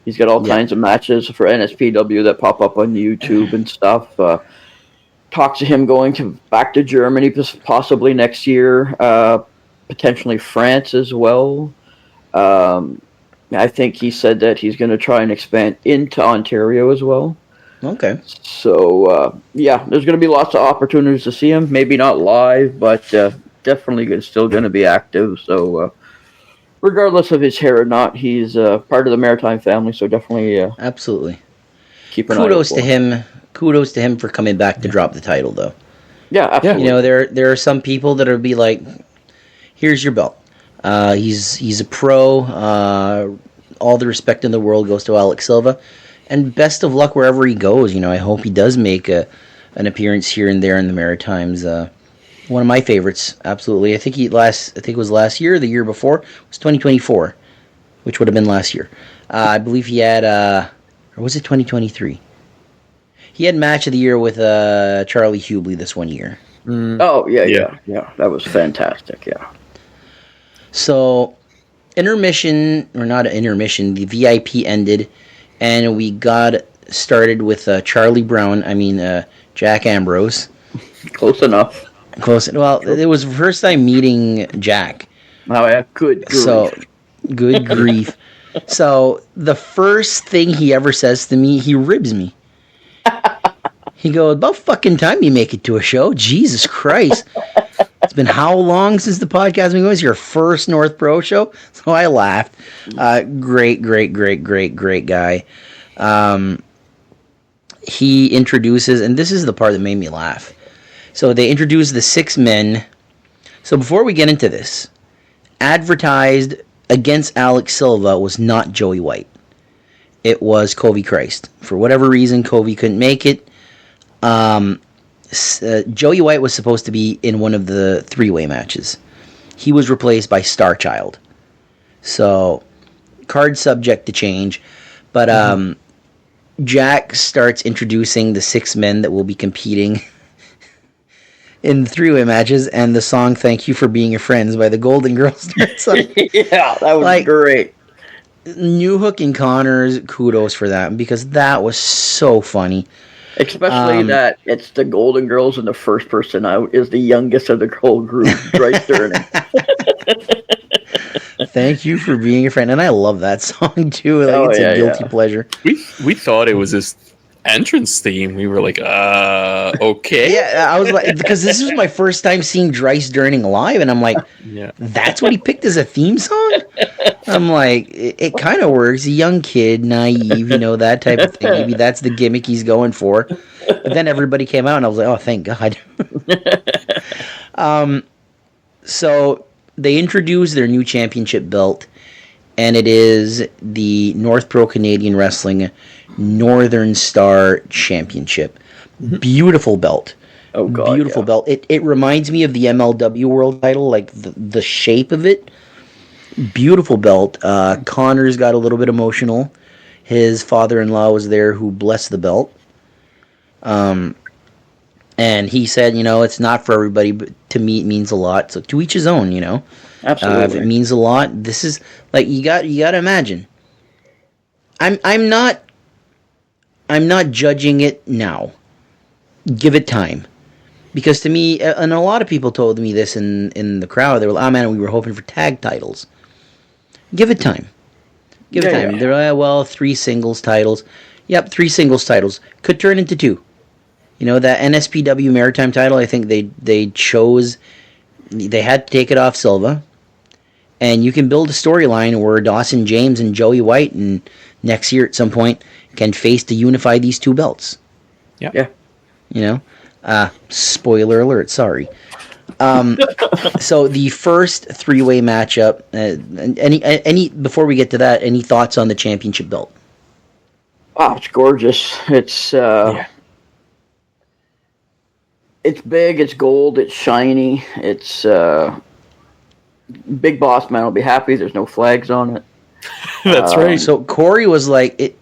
He's got all kinds of matches for NSPW that pop up on YouTube and stuff. Talks to him going back to Germany possibly next year, potentially France as well. I think he said that he's going to try and expand into Ontario as well. Okay. So, there's going to be lots of opportunities to see him. Maybe not live, but definitely still going to be active. So, regardless of his hair or not, he's part of the Maritime family. So definitely, absolutely. Keep an eye out. Kudos to him for coming back to drop the title, though. Yeah, absolutely. You know, there are some people that will be like, "Here's your belt." He's a pro. All the respect in the world goes to Alex Silva, and best of luck wherever he goes. You know, I hope he does make an appearance here and there in the Maritimes. One of my favorites, absolutely. I think it was last year, or the year before. It was 2024, which would have been last year. I believe he had, or was it 2023? He had match of the year with Charlie Hubley this one year. Oh yeah. That was fantastic. Yeah. So, intermission, or not an intermission, the VIP ended, and we got started with Charlie Brown. I mean, Jack Ambrose. Close enough. Well, it was the first time meeting Jack. Oh, yeah. Good grief. So, good grief. So, the first thing he ever says to me, he ribs me. He goes, "About fucking time you make it to a show. Jesus Christ. It's been how long since the podcast been going? It's your first North Pro show? So I laughed. Great guy. He introduces, and this is the part that made me laugh. So they introduce the 6 men. So before we get into this, advertised against Alex Silva was not Joey White. It was Covey Christ. For whatever reason, Covey couldn't make it. Joey White was supposed to be in one of the 3-way matches. He was replaced by Starchild. So, card subject to change. But Jack starts introducing the 6 men that will be competing in the 3-way matches, and the song "Thank You for Being Your Friends" by the Golden Girls starts on. Yeah, that was great. New Hook and Connors, kudos for that, because that was so funny. Especially that it's the Golden Girls and the first person out is the youngest of the whole group, right there. Thank you for being your friend, and I love that song too. Like, it's a guilty pleasure. We thought it was his entrance theme. We were like, okay. Yeah, I was like, because this was my first time seeing Dryce Durning live, and I'm like, that's what he picked as a theme song? I'm like, it kind of works. A young kid, naive, that type of thing. Maybe that's the gimmick he's going for. But then everybody came out, and I was like, oh, thank God. So they introduced their new championship belt, and it is the North Pro Canadian Wrestling Northern Star Championship. Beautiful belt. Oh, God. Beautiful belt. It reminds me of the MLW World title, like the shape of it. Beautiful belt. Connors got a little bit emotional. His father-in-law was there who blessed the belt. And he said, it's not for everybody, but to me it means a lot. So to each his own, Absolutely. If it means a lot, this is like you got to imagine. I'm not judging it now. Give it time. Because to me, and a lot of people told me this in the crowd, they were like, oh man, we were hoping for tag titles. Give it time. Give it time. Yeah. They're like, 3 singles titles. Yep, 3 singles titles. Could turn into 2. That NSPW Maritime title, I think they chose, they had to take it off Silva. And you can build a storyline where Dawson James and Joey White and next year at some point can face to unify these 2 belts. Yeah. Spoiler alert, sorry. So the first 3-way matchup, any before we get to that, any thoughts on the championship belt? Oh, it's gorgeous. It's it's big, it's gold, it's shiny, it's Big Boss Man will be happy there's no flags on it. That's right. So Corey was like,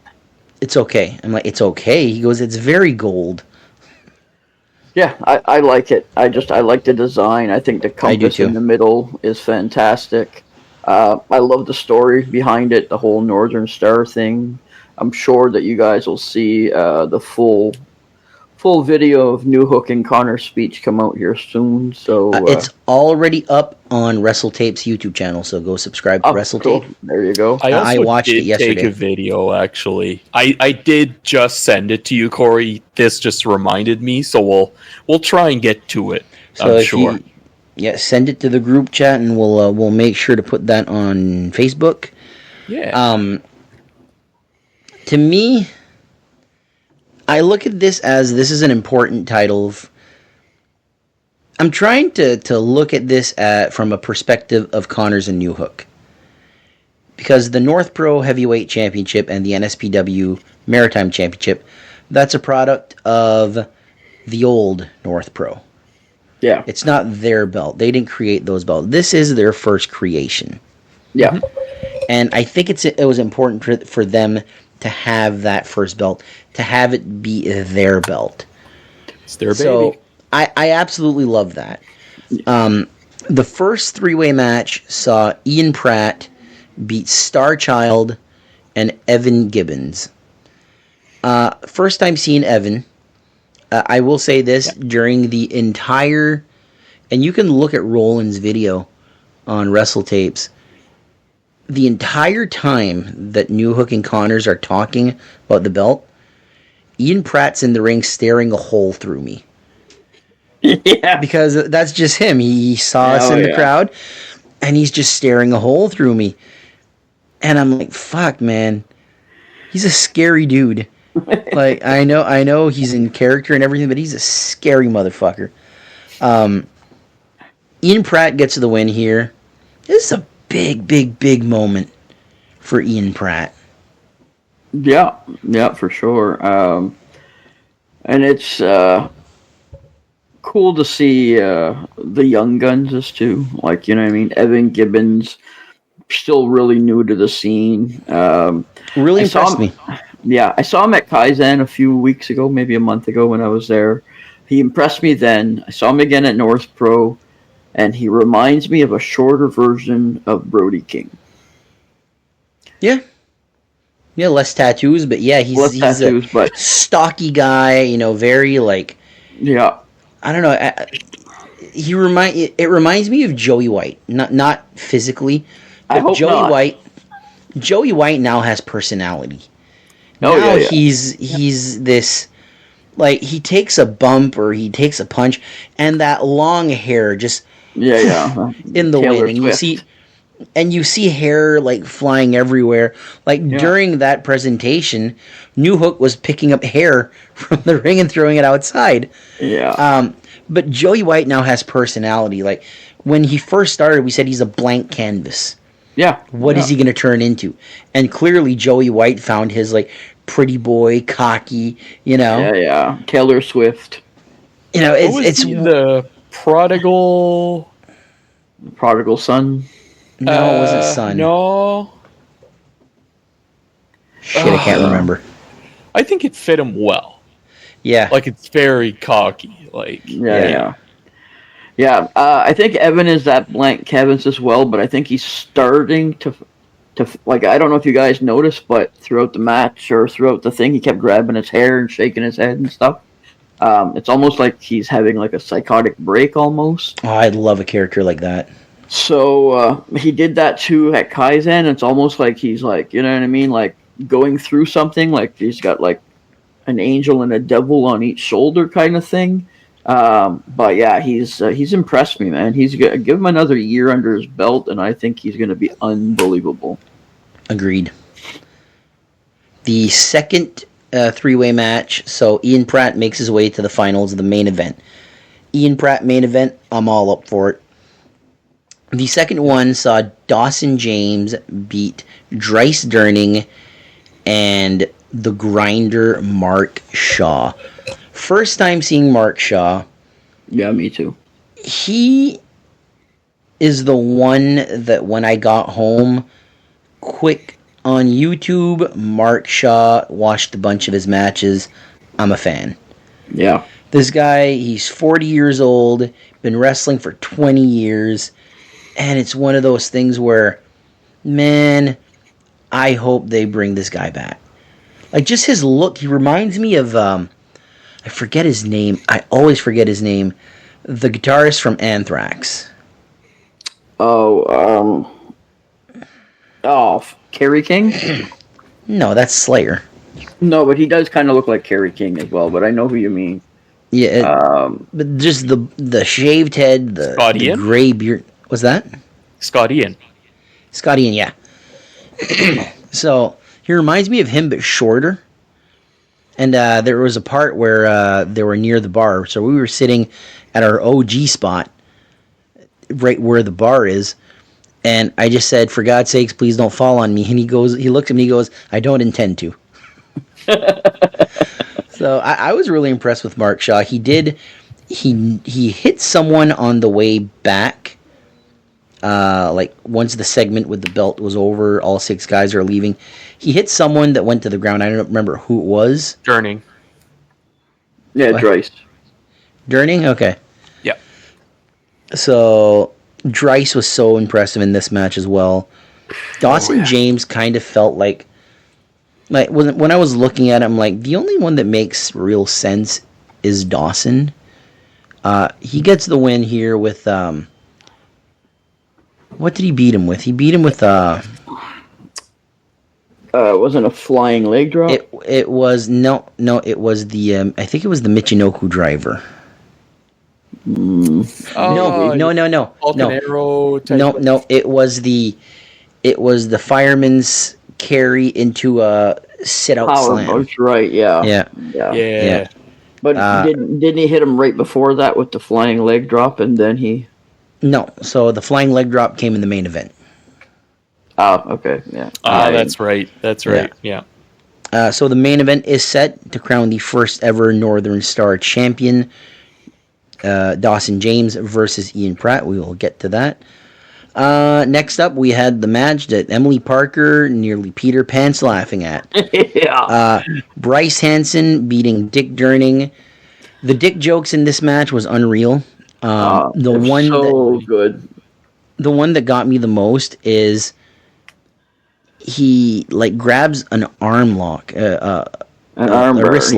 it's okay. I'm like, it's okay. He goes, it's very gold. Yeah, I like it. I like the design. I think the compass in the middle is fantastic. I love the story behind it, the whole Northern Star thing. I'm sure that you guys will see the full video of New Hook and Connor's speech come out here soon. So it's already up on WrestleTape's YouTube channel, so go subscribe to WrestleTape. Cool. There you go. I watched it yesterday. Take a video, actually. I did just send it to you, Corey. This just reminded me, so we'll try and get to it. So I'm sure. Send it to the group chat, and we'll make sure to put that on Facebook. Yeah. To me, I look at this is an important title. I'm trying to look at this from a perspective of Connors and New Hook. Because the North Pro Heavyweight Championship and the NSPW Maritime Championship, that's a product of the old North Pro. Yeah. It's not their belt. They didn't create those belts. This is their first creation. Yeah. And I think it was important for them to have that first belt, to have it be their belt. It's their baby. So I absolutely love that. The first 3-way match saw Ian Pratt beat Starchild and Evan Gibbons. First time seeing Evan. I will say this, during the entire, and you can look at Roland's video on WrestleTapes, the entire time that New Hook and Connors are talking about the belt, Ian Pratt's in the ring staring a hole through me. Yeah. Because that's just him. He saw us in the crowd, and he's just staring a hole through me. And I'm like, fuck, man. He's a scary dude. Like, I know he's in character and everything, but he's a scary motherfucker. Ian Pratt gets the win here. This is a big moment for Ian Pratt. Yeah, for sure. And it's cool to see the young guns too. Like, you know what I mean? Evan Gibbons, still really new to the scene. Really impressed me. Yeah, I saw him at Kaizen a few weeks ago, maybe a month ago when I was there. He impressed me then. I saw him again at North Pro, and he reminds me of a shorter version of Brody King. Yeah, less tattoos, but yeah, he's a stocky guy, very like... Yeah. I don't know. It reminds me of Joey White, not physically, but I hope not. Joey White now has personality. Oh, now yeah. he's this, like, he takes a bump or he takes a punch, and that long hair just in the Taylor wind, Swift. and you see hair like flying everywhere. Like during that presentation, New Hook was picking up hair from the ring and throwing it outside. Yeah. But Joey White now has personality. Like when he first started, we said he's a blank canvas. Yeah. What is he going to turn into? And clearly Joey White found his like pretty boy, cocky, Yeah. Taylor Swift. It's the prodigal son. No, it wasn't son. No. Shit, I can't remember. I think it fit him well. Yeah. Like, it's very cocky. Like, Yeah. I think Evan is that blank canvas as well, but I think he's starting to like, I don't know if you guys noticed, but throughout the match or throughout the thing, he kept grabbing his hair and shaking his head and stuff. It's almost like he's having like a psychotic break almost. Oh, I'd love a character like that. So he did that too at Kaizen. It's almost like he's like, you know what I mean? Like going through something, like he's got like an angel and a devil on each shoulder kind of thing. But yeah, he's impressed me, man. He's gonna give him another year under his belt, and I think he's going to be unbelievable. Agreed. The second three-way match. So Ian Pratt makes his way to the finals of the main event. Ian Pratt main event. I'm all up for it. The second one saw Dawson James beat Dryce Durning and the Grinder Mark Shaw. First time seeing Mark Shaw. Yeah, me too. He is the one that when I got home, quick on YouTube, Mark Shaw, watched a bunch of his matches. I'm a fan. Yeah. This guy, he's 40 years old, been wrestling for 20 years, and it's one of those things where, man, I hope they bring this guy back. Like, just his look, he reminds me of, I forget his name. I always forget his name. The guitarist from Anthrax. Kerry King? No, that's Slayer. No, but he does kind of look like Kerry King as well, but I know who you mean. Yeah, but just the shaved head, the gray beard. What's that? Scott Ian, yeah. So, he reminds me of him, but shorter. And there was a part where they were near the bar. So we were sitting at our OG spot, right where the bar is. And I just said, for God's sakes, please don't fall on me. And he looks at me, he goes, I don't intend to. So I was really impressed with Mark Shaw. He hit someone on the way back. Like once the segment with the belt was over, all 6 guys are leaving. He hit someone that went to the ground. I don't remember who it was. Durning. Yeah, Dryce. Durning? Okay. Yeah. So Dryce was so impressive in this match as well. Dawson James kind of felt like when I was looking at him, like the only one that makes real sense is Dawson. He gets the win here with what did he beat him with? He beat him with wasn't a flying leg drop? It was no, it was the I think it was the Michinoku driver. No. Falcon Arrow type No. It was the fireman's carry into a sit-out Power slam. That's right, yeah. Yeah. But didn't he hit him right before that with the flying leg drop, and then he... No, so the flying leg drop came in the main event. Oh, okay, yeah. That's right. Yeah. So the main event is set to crown the first ever Northern Star champion, Dawson James versus Ian Pratt. We will get to that. Next up, we had the match that Emily Parker nearly peed her pants laughing at. Bryce Hansen beating Dick Durning. The dick jokes in this match was unreal. Good. The one that got me the most is he grabs an arm lock, a wrist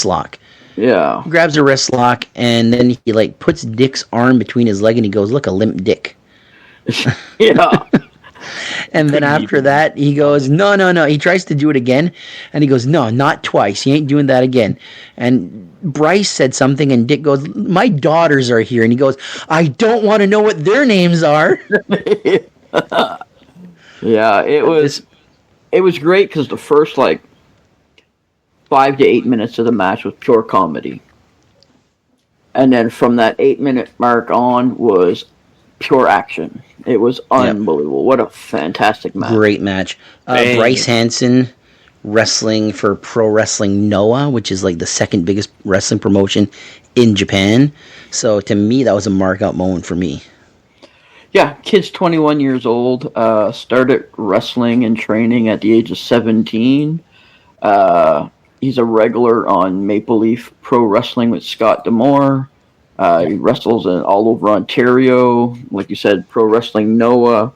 lock. Yeah. Grabs a wrist lock and then he puts Dick's arm between his leg and he goes, "Look, a limp dick." Yeah. And then after that, he goes, no. He tries to do it again, and he goes, "No, not twice. He ain't doing that again." And Bryce said something, and Dick goes, "My daughters are here." And he goes, "I don't want to know what their names are." Yeah, it was great because the first 5 to 8 minutes of the match was pure comedy. And then from that 8-minute mark on was pure action. It was unbelievable. What a fantastic match. Great match. Bryce Hansen wrestling for Pro Wrestling Noah, which is the second biggest wrestling promotion in Japan. So to me, that was a mark-out moment for me. Yeah, kid's 21 years old, started wrestling and training at the age of 17. He's a regular on Maple Leaf Pro Wrestling with Scott D'Amore. He wrestles all over Ontario, like you said, Pro Wrestling Noah.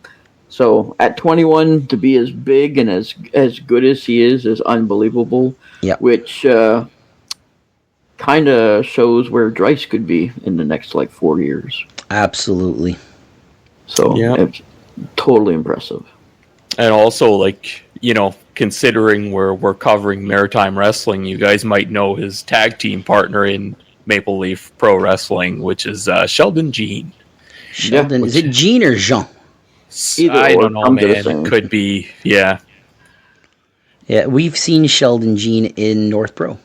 So at 21, to be as big and as good as he is unbelievable. Yeah. Which kind of shows where Dryce could be in the next 4 years. Absolutely. So it's totally impressive. And also, considering we're covering maritime wrestling, you guys might know his tag team partner in Maple Leaf Pro Wrestling, which is Sheldon Jean. Sheldon, is it Jean or Jean? I don't know, man. It could be, yeah. Yeah, we've seen Sheldon Jean in North Pro.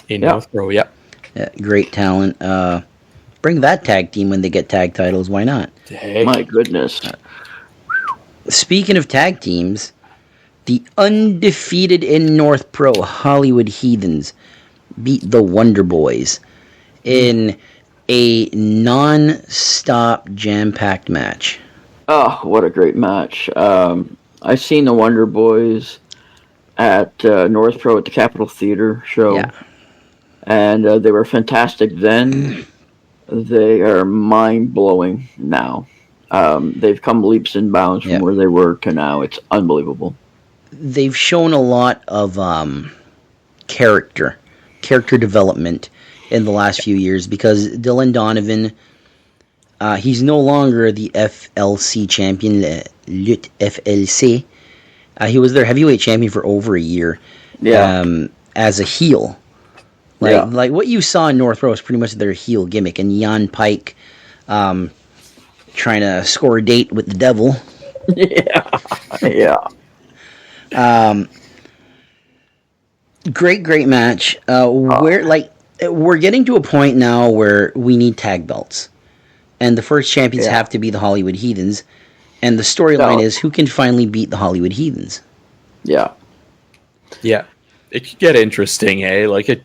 North Pro, yeah. Great talent. Bring that tag team when they get tag titles. Why not? Dang. My goodness. Speaking of tag teams, the undefeated in North Pro Hollywood Heathens beat the Wonder Boys in a non-stop jam-packed match. Oh, what a great match. I've seen the Wonder Boys at North Pro at the Capitol Theater show. Yeah. And they were fantastic then. They are mind-blowing now. They've come leaps and bounds from where they were to now. It's unbelievable. They've shown a lot of character development in the last few years because Dylan Donovan, he's no longer the FLC champion, Lutte FLC. He was their heavyweight champion for over a year as a heel. Like what you saw in North Row is pretty much their heel gimmick, and Jan Pike trying to score a date with the devil. Yeah. Great match. We're getting to a point now where we need tag belts, and the first champions have to be the Hollywood Heathens, and the storyline is who can finally beat the Hollywood Heathens. Yeah. It could get interesting, eh? They could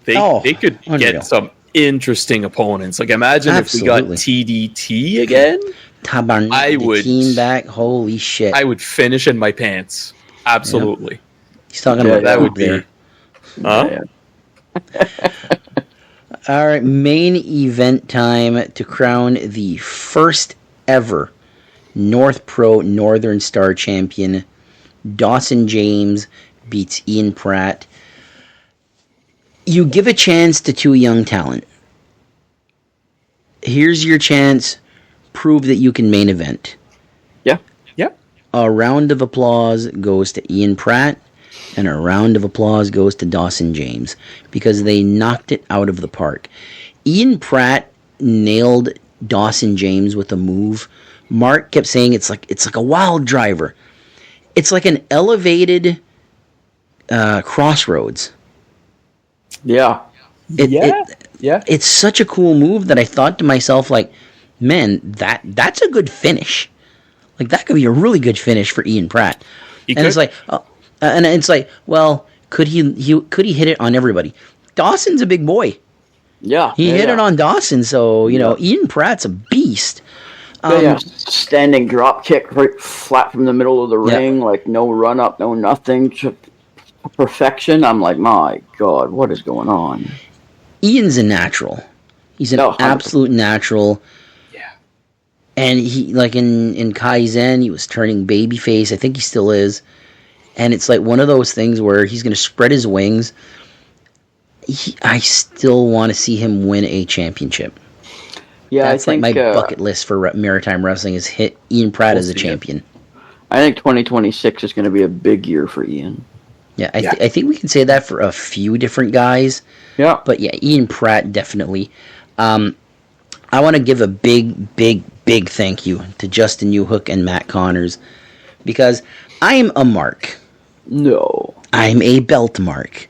unreal. get some interesting opponents. Imagine if we got TDT again. I would team back. Holy shit! I would finish in my pants. Absolutely. He's talking about that would there. Be. All right, main event time to crown the first ever North Pro Northern Star champion. Dawson James beats Ian Pratt. You give a chance to two young talent. Here's your chance. Prove that you can main event. Yeah. A round of applause goes to Ian Pratt, and a round of applause goes to Dawson James because they knocked it out of the park. Ian Pratt nailed Dawson James with a move. Mark kept saying it's like a wild driver. It's like an elevated crossroads. Yeah. It's such a cool move that I thought to myself, like, man, that's a good finish. Like, that could be a really good finish for Ian Pratt. It's like, well, could he hit it on everybody? Dawson's a big boy. Yeah. He hit it on Dawson, so, Ian Pratt's a beast. Standing drop kick right flat from the middle of the ring, like no run up, no nothing. Perfection. I'm like, my God, what is going on? Ian's a natural. He's an absolute natural. Yeah. And he, like in Kaizen, he was turning babyface. I think he still is. And it's like one of those things where he's going to spread his wings. I still want to see him win a championship. Yeah, that's like my bucket list for Maritime Wrestling is hit Ian Pratt as a champion. I think 2026 is going to be a big year for Ian. Yeah, I think we can say that for a few different guys. Yeah. But yeah, Ian Pratt definitely. I want to give a big thank you to Justin Newhook and Matt Connors because I'm a mark. No. I'm a belt mark.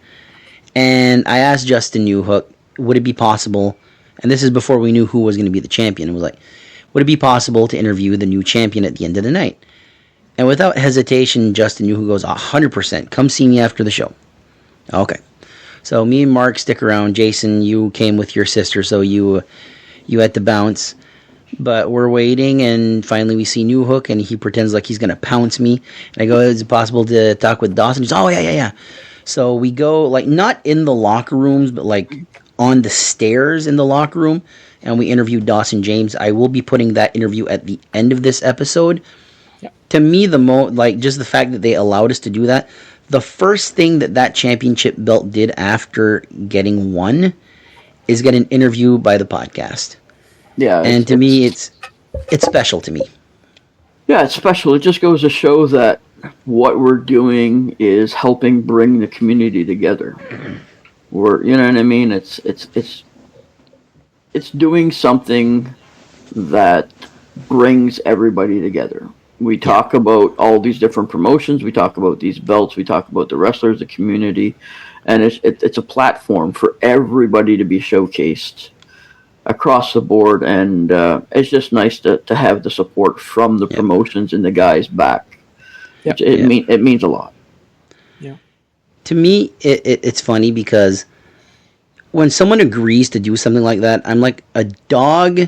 And I asked Justin Newhook, would it be possible, and this is before we knew who was going to be the champion, it was like, would it be possible to interview the new champion at the end of the night? And without hesitation, Justin Newhook goes, 100%, come see me after the show. Okay. So me and Mark stick around. Jason, you came with your sister, so you had to bounce. But we're waiting, and finally we see Newhook, and he pretends like he's going to pounce me. And I go, is it possible to talk with Dawson? He's, oh, yeah. So we go, like, not in the locker rooms, but, like, on the stairs in the locker room, and we interview Dawson James. I will be putting that interview at the end of this episode. Yeah. To me, just the fact that they allowed us to do that, the first thing that championship belt did after getting won is get an interview by the podcast. Yeah. And to me, it's special to me. Yeah, it's special. It just goes to show that what we're doing is helping bring the community together. You know what I mean? It's doing something that brings everybody together. We talk about all these different promotions. We talk about these belts. We talk about the wrestlers, the community, and it's a platform for everybody to be showcased across the board. And it's just nice to have the support from the promotions and the guys back. Yep. It means a lot. Yeah. To me, it's funny because when someone agrees to do something like that, I'm like a dog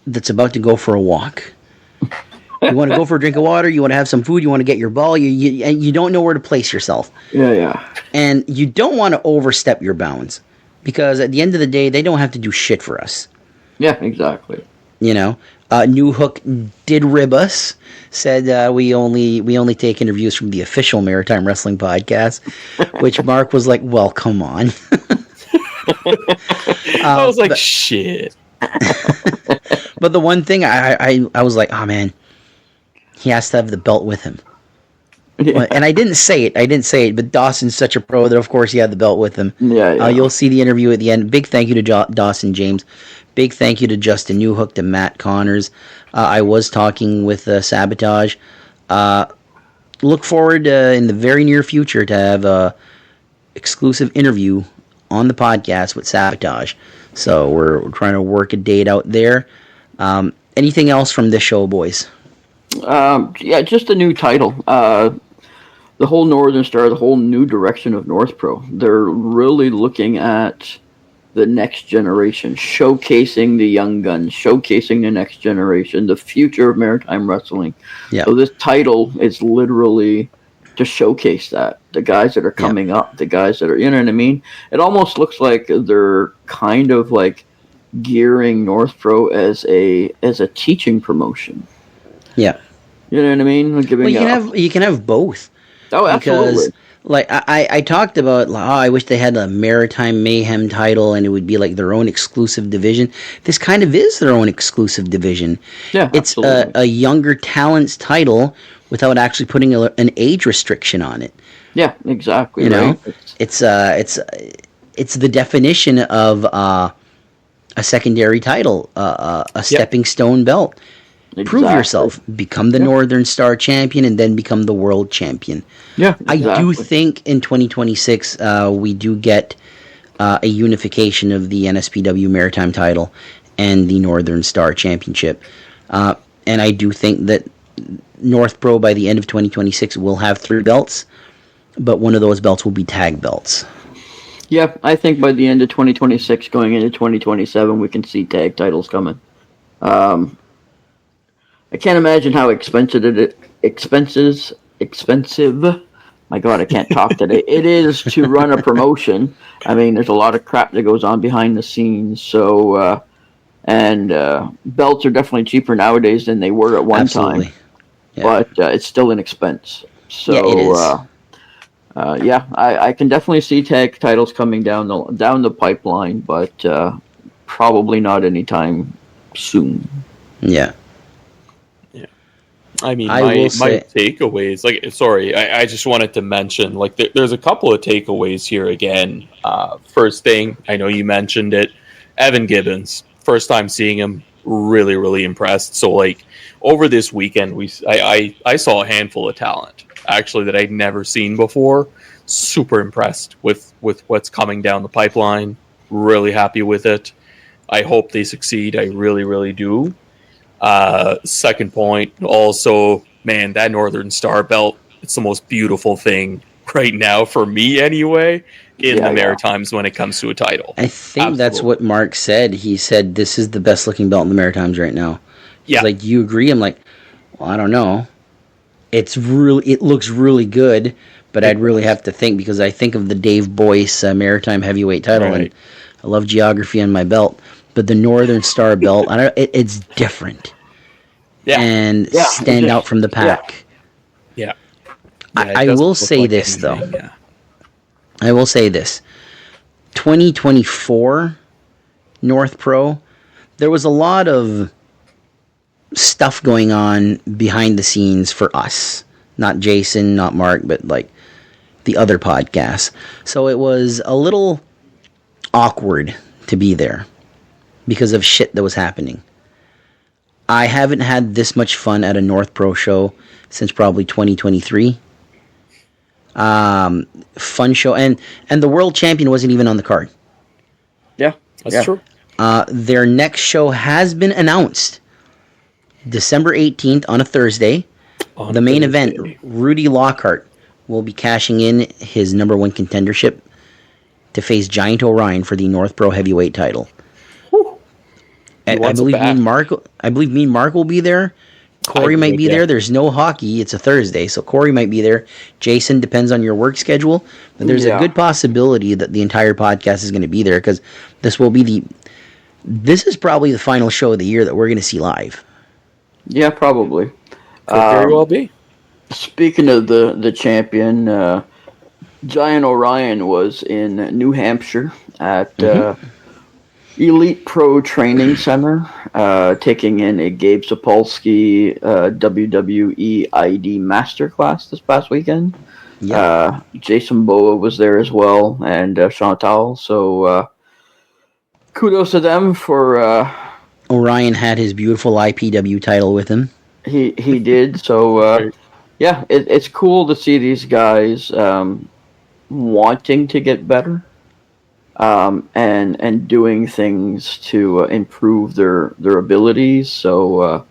that's about to go for a walk. You want to go for a drink of water, you want to have some food, you want to get your ball, you don't know where to place yourself. Yeah. And you don't want to overstep your bounds because at the end of the day, they don't have to do shit for us. Yeah, exactly. Newhook did rib us. Said we only take interviews from the official Maritime Wrestling podcast, which Mark was like, "Well, come on." I was like, "Shit." But the one thing I was like, "Oh man, he has to have the belt with him." Yeah. And I didn't say it, but Dawson's such a pro that of course he had the belt with him. Yeah. You'll see the interview at the end. Big thank you to Dawson James. Big thank you to Justin Newhook, to Matt Connors. I was talking with Sabotage. Look forward in the very near future to have a exclusive interview on the podcast with Sabotage. So we're trying to work a date out there. Anything else from this show, boys? Just a new title. The whole Northern Star, the whole new direction of North Pro. They're really looking at the next generation, showcasing the young guns, showcasing the next generation, the future of maritime wrestling. Yeah. So this title is literally to showcase that. The guys that are coming up, the guys that are, you know what I mean? It almost looks like they're kind of like gearing North Pro as a teaching promotion. Yeah. You know what I mean? You can have both. Oh, absolutely. Because, like, I talked about, I wish they had a Maritime Mayhem title and it would be like their own exclusive division. This kind of is their own exclusive division. Yeah, it's a younger talents title without actually putting an age restriction on it. Yeah, exactly. You know, it's the definition of a a secondary title, a stepping stone belt. Exactly. Prove yourself. Become the Northern Star champion, and then become the world champion. Yeah, exactly. I do think in 2026 we do get a unification of the NSPW Maritime title and the Northern Star Championship. And I do think that North Pro by the end of 2026 will have 3 belts, but one of those belts will be tag belts. Yeah, I think by the end of 2026, going into 2027, we can see tag titles coming. I can't imagine how expensive. My God, I can't talk today. It is to run a promotion. I mean, there's a lot of crap that goes on behind the scenes. So, belts are definitely cheaper nowadays than they were at one time. Yeah. But it's still an expense. So, yeah, it is. I can definitely see tag titles coming down the pipeline, but probably not anytime soon. Yeah. I mean, my takeaways, I just wanted to mention, there's a couple of takeaways here again. First thing, I know you mentioned it, Evan Gibbons, first time seeing him, really, really impressed. So, over this weekend, I saw a handful of talent, actually, that I'd never seen before. Super impressed with what's coming down the pipeline. Really happy with it. I hope they succeed. I really, really do. Second point, also, man, that Northern Star belt, it's the most beautiful thing right now, for me anyway, in the Maritimes when it comes to a title. I think that's what Mark said. He said, this is the best looking belt in the Maritimes right now. He's like, do you agree? I'm like, well, I don't know. It looks really good, but I'd really have to think, because I think of the Dave Boyce Maritime heavyweight title, and I love geography on my belt. But the Northern Star belt, it's different. And stand out from the pack. Yeah. I will say this, though. Yeah. I will say this. 2024 North Pro, there was a lot of stuff going on behind the scenes for us. Not Jason, not Mark, but the other podcasts. So it was a little awkward to be there, because of shit that was happening. I haven't had this much fun at a North Pro show since probably 2023. Fun show, and the world champion wasn't even on the card. Yeah, that's true. Their next show has been announced. December 18th on a Thursday. The main event, Rudy Lockhart will be cashing in his number 1 contendership to face Giant Orion for the North Pro heavyweight title. I believe me and Mark will be there. Corey might be there. There's no hockey. It's a Thursday, so Corey might be there. Jason, depends on your work schedule. But there's a good possibility that the entire podcast is going to be there, because this is probably the final show of the year that we're going to see live. Yeah, probably. Could very well be. Speaking of the champion, Giant Orion was in New Hampshire at Elite Pro Training Center, taking in a Gabe Sapolsky WWE ID Masterclass this past weekend. Yeah. Jason Boa was there as well, and Chantal. So kudos to them for. Orion had his beautiful IPW title with him. He did. So it's cool to see these guys wanting to get better. And doing things to improve their abilities. So,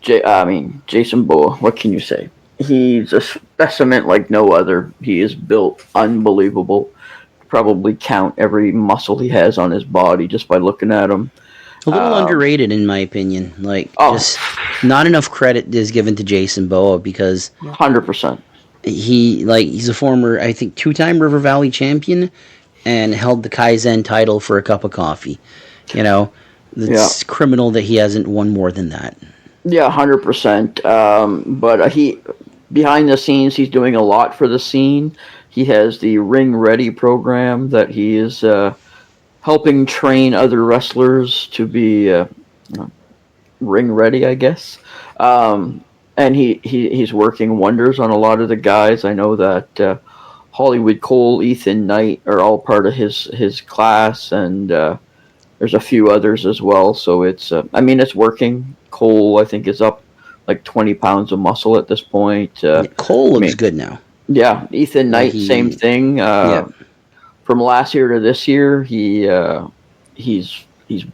Jason Boa, what can you say? He's a specimen like no other. He is built unbelievable. Probably count every muscle he has on his body just by looking at him. A little underrated, in my opinion. Just not enough credit is given to Jason Boa, because 100%. He's a former, I think, 2-time River Valley champion, and held the Kaizen title for a cup of coffee. It's criminal that he hasn't won more than that. Yeah, 100%. But he, behind the scenes, he's doing a lot for the scene. He has the Ring Ready program that he is helping train other wrestlers to be ring ready, I guess. And he's working wonders on a lot of the guys. I know that Hollywood Cole, Ethan Knight are all part of his class, and there's a few others as well. So it's it's working. Cole, I think, is up like 20 pounds of muscle at this point. Cole looks good now. Yeah, Ethan Knight, same thing. From last year to this year, he's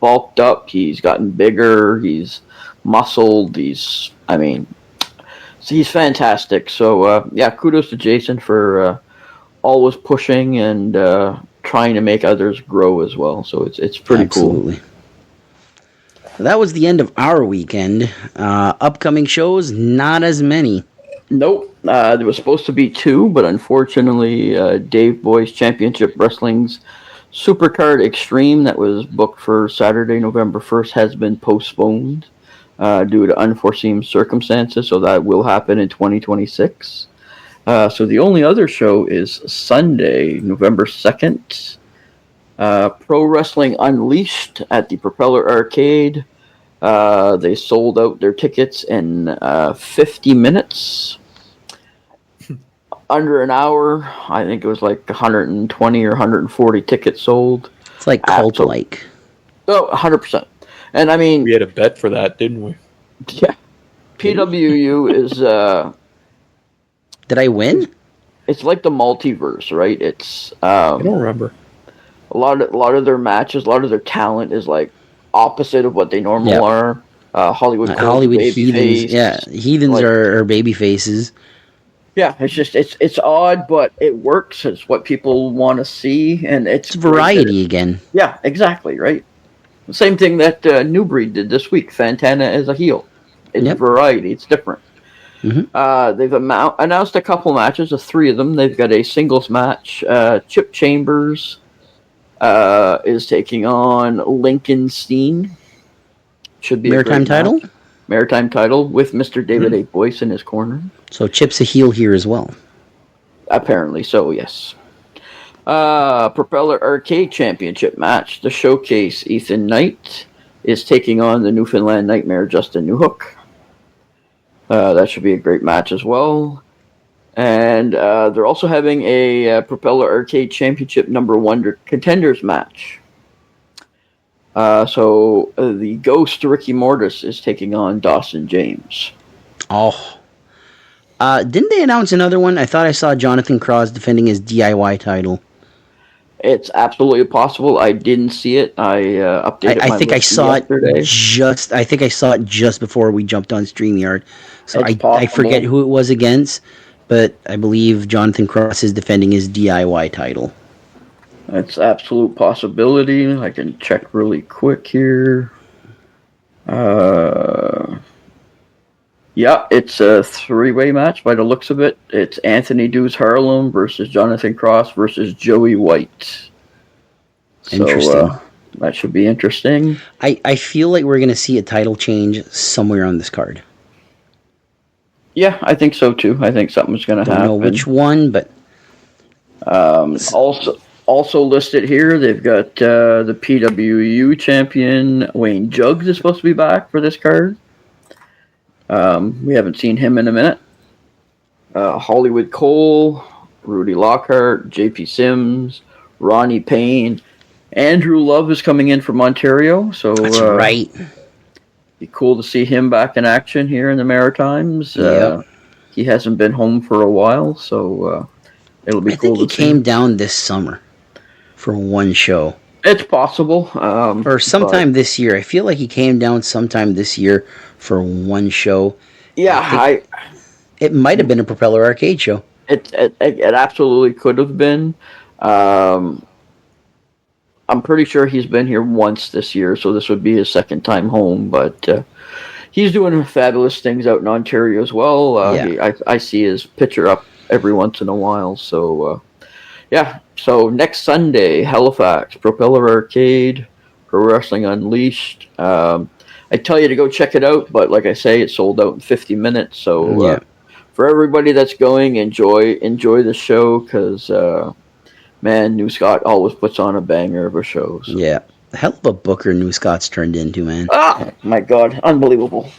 bulked up. He's gotten bigger. He's muscled. He's fantastic. So kudos to Jason for always pushing and trying to make others grow as well. So it's pretty cool. That was the end of our weekend. Upcoming shows, not as many. Nope. There was supposed to be 2, but unfortunately, Dave Boy's Championship Wrestling's Supercard Extreme that was booked for Saturday, November 1st has been postponed due to unforeseen circumstances, so that will happen in 2026. So the only other show is Sunday, November 2nd. Pro Wrestling Unleashed at the Propeller Arcade. They sold out their tickets in 50 minutes. Under an hour. I think it was like 120 or 140 tickets sold. It's like cult-like. Oh, 100%. And I mean... We had a bet for that, didn't we? Yeah. PWU is... Did I win? It's like the multiverse, right? It's... I don't remember. A lot of their matches, a lot of their talent is like opposite of what they normally are. Hollywood Heathens. Yeah, Heathens are baby faces. Yeah, it's just it's odd, but it works. It's what people want to see, and it's variety again. Yeah, exactly, right. The same thing that New Breed did this week. Fantana as a heel. It's variety. It's different. Mm-hmm. They've announced a couple matches, 3 of them. They've got a singles match. Chip Chambers is taking on Lincoln Steen. Should be Maritime title? Maritime title with Mr. David A. Boyce in his corner. So Chip's a heel here as well. Apparently so, yes. Propeller Arcade Championship match. The Showcase, Ethan Knight is taking on the Newfoundland Nightmare, Justin Newhook. That should be a great match as well. And they're also having a Propeller Arcade Championship #1 contenders match. So the Ghost Ricky Mortis is taking on Dawson James. Oh. Didn't they announce another one? I thought I saw Jonathan Cross defending his DIY title. It's absolutely possible. I didn't see it. I updated my list yesterday. I think I saw it just before we jumped on StreamYard. So I forget who it was against, but I believe Jonathan Cross is defending his DIY title. That's absolute possibility. I can check really quick here. Yeah, it's a 3-way match by the looks of it. It's Anthony Deuce Harlem versus Jonathan Cross versus Joey White. Interesting. So, that should be interesting. I feel like we're going to see a title change somewhere on this card. Yeah, I think so too. I think something's going to happen. Don't know which one, but... Also listed here, they've got the PWU champion, Wayne Jugs, is supposed to be back for this card. We haven't seen him in a minute. Hollywood Cole, Rudy Lockhart, JP Sims, Ronnie Payne. Andrew Love is coming in from Ontario. So that's right. Be cool to see him back in action here in the Maritimes. He hasn't been home for a while, so it'll be cool to see. I think he came down this summer for one show. It's possible. Or sometime this year. I feel like he came down sometime this year for one show. Yeah, it might have been a Propeller Arcade show. It absolutely could have been. I'm pretty sure he's been here once this year, so this would be his second time home. But he's doing fabulous things out in Ontario as well. I see his picture up every once in a while. So, So next Sunday, Halifax, Propeller Arcade, Pro Wrestling Unleashed. I tell you to go check it out, but like I say, it sold out in 50 minutes. So for everybody that's going, enjoy the show because, man, New Scott always puts on a banger of a show. So. Yeah. Hell of a booker New Scott's turned into, man. Ah, my God. Unbelievable.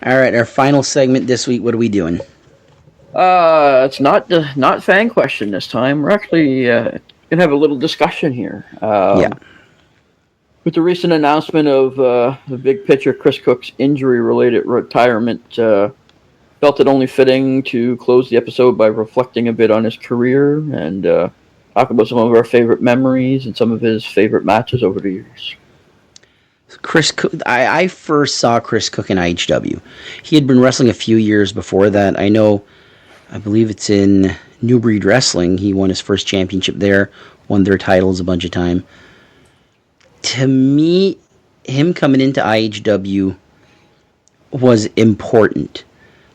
All right, our final segment this week. What are we doing? It's not fan question this time. We're actually going to have a little discussion here. With the recent announcement of the big picture Chris Cook's injury-related retirement, felt it only fitting to close the episode by reflecting a bit on his career and talk about some of our favorite memories and some of his favorite matches over the years. Chris Cook, I first saw Chris Cook in IHW. He had been wrestling a few years before that. I believe it's in New Breed Wrestling. He won his first championship there, won their titles a bunch of time. To me, him coming into IHW was important.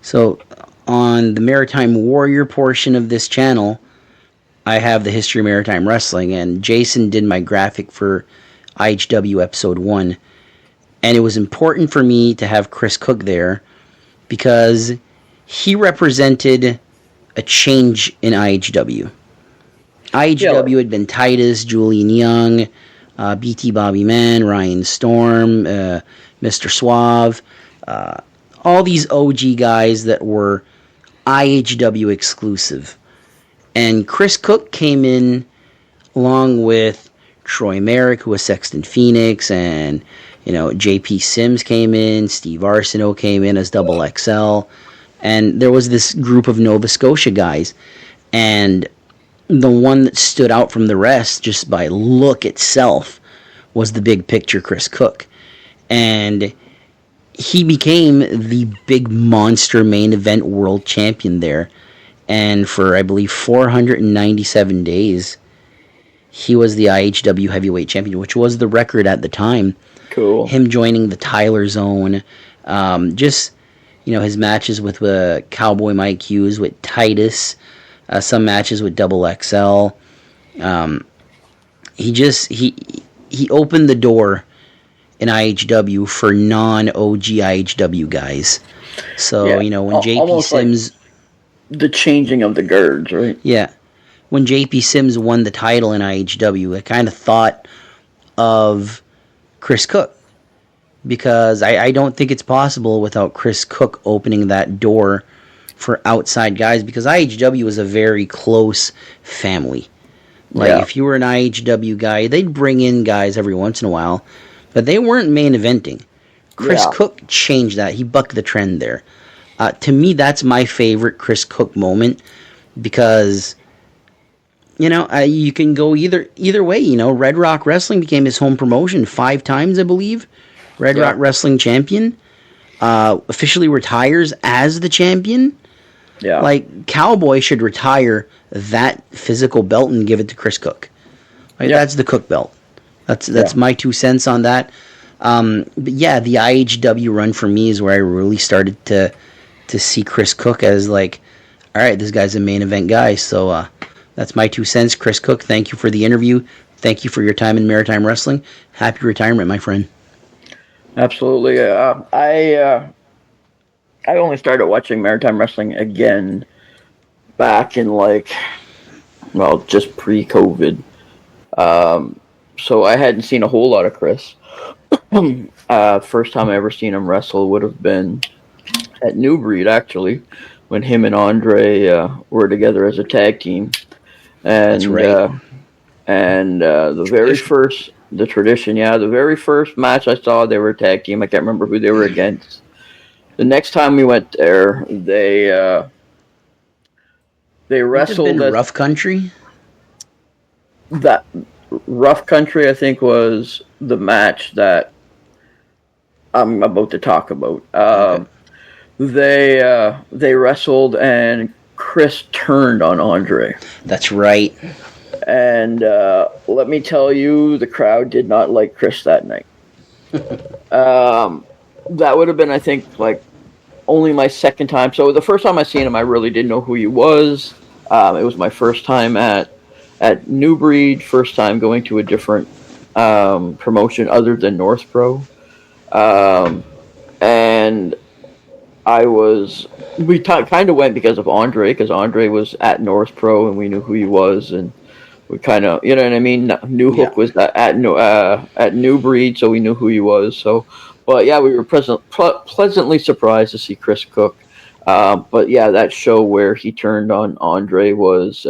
So on the Maritime Warrior portion of this channel, I have the history of Maritime Wrestling, and Jason did my graphic for IHW episode 1. And it was important for me to have Chris Cook there because he represented a change in IHW. IHW had been Titus, Julian Young, BT Bobby Man, Ryan Storm, Mr. Suave, all these OG guys that were IHW exclusive. And Chris Cook came in along with Troy Merrick, who was Sexton Phoenix, and JP Sims came in, Steve Arsenault came in as Double XL, and there was this group of Nova Scotia guys, and the one that stood out from the rest just by look itself was the big picture Chris Cook. And he became the big monster main event world champion there. And for, I believe, 497 days, he was the IHW heavyweight champion, which was the record at the time. Cool. Him joining the Tyler Zone. His matches with Cowboy Mike Hughes, with Titus, some matches with Double XL. He opened the door in IHW for non-OG IHW guys. So, when JP Sims... Like the changing of the guards, right? Yeah. When JP Sims won the title in IHW, I kind of thought of Chris Cook. Because I don't think it's possible without Chris Cook opening that door for outside guys. Because IHW was a very close family. If you were an IHW guy, they'd bring in guys every once in a while. But they weren't main eventing. Chris Cook changed that. He bucked the trend there. To me, that's my favorite Chris Cook moment. Because, you can go either way. Red Rock Wrestling became his home promotion 5 times, I believe. Red Rock Wrestling champion. Officially retires as the champion. Yeah. Cowboy should retire that physical belt and give it to Chris Cook. That's the Cook belt. That's my 2 cents on that. But yeah, the IHW run for me is where I really started to see Chris Cook as all right, this guy's a main event guy. So that's my 2 cents. Chris Cook, thank you for the interview. Thank you for your time in Maritime Wrestling. Happy retirement, my friend. Absolutely. I only started watching Maritime Wrestling again back in just pre-COVID. So I hadn't seen a whole lot of Chris. First time I ever seen him wrestle would have been at New Breed, actually, when him and Andre were together as a tag team. And, that's right. The very first match I saw, they were a tag team. I can't remember who they were against. The next time we went there, they wrestled at Rough Country. That Rough Country, I think, was the match that I'm about to talk about. They wrestled, and Chris turned on Andre. That's right. And let me tell you, the crowd did not like Chris that night. That would have been, I think, only my second time. So the first time I seen him, I really didn't know who he was. It was my first time at New Breed, first time going to a different promotion other than North Pro. And we kind of went because of Andre, because Andre was at North Pro and we knew who he was, and we kind of, you know what I mean? New Hook was at New Breed, so we knew who he was. So, but yeah, we were pleasantly surprised to see Chris Cook. But yeah, that show where he turned on Andre was,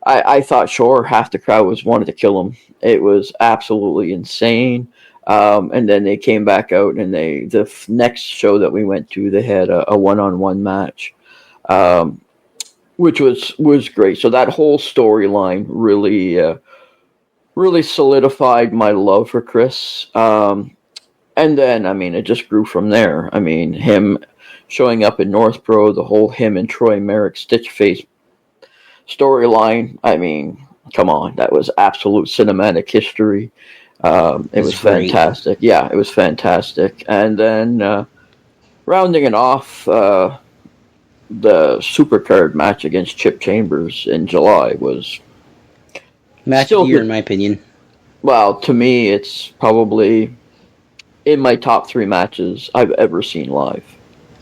I thought, sure, half the crowd wanted to kill him. It was absolutely insane. And then they came back out, and the next show that we went to, they had a one-on-one match, which was great. So that whole storyline really solidified my love for Chris. And then, I mean, it just grew from there. I mean, him showing up in Northborough, the whole him and Troy Merrick Stitch Face storyline. I mean, come on, that was absolute cinematic history. It was fantastic. Yeah, it was fantastic. And then rounding it off, the Supercard match against Chip Chambers in July was match of the year, in my opinion. Well, to me, it's probably in my top 3 matches I've ever seen live.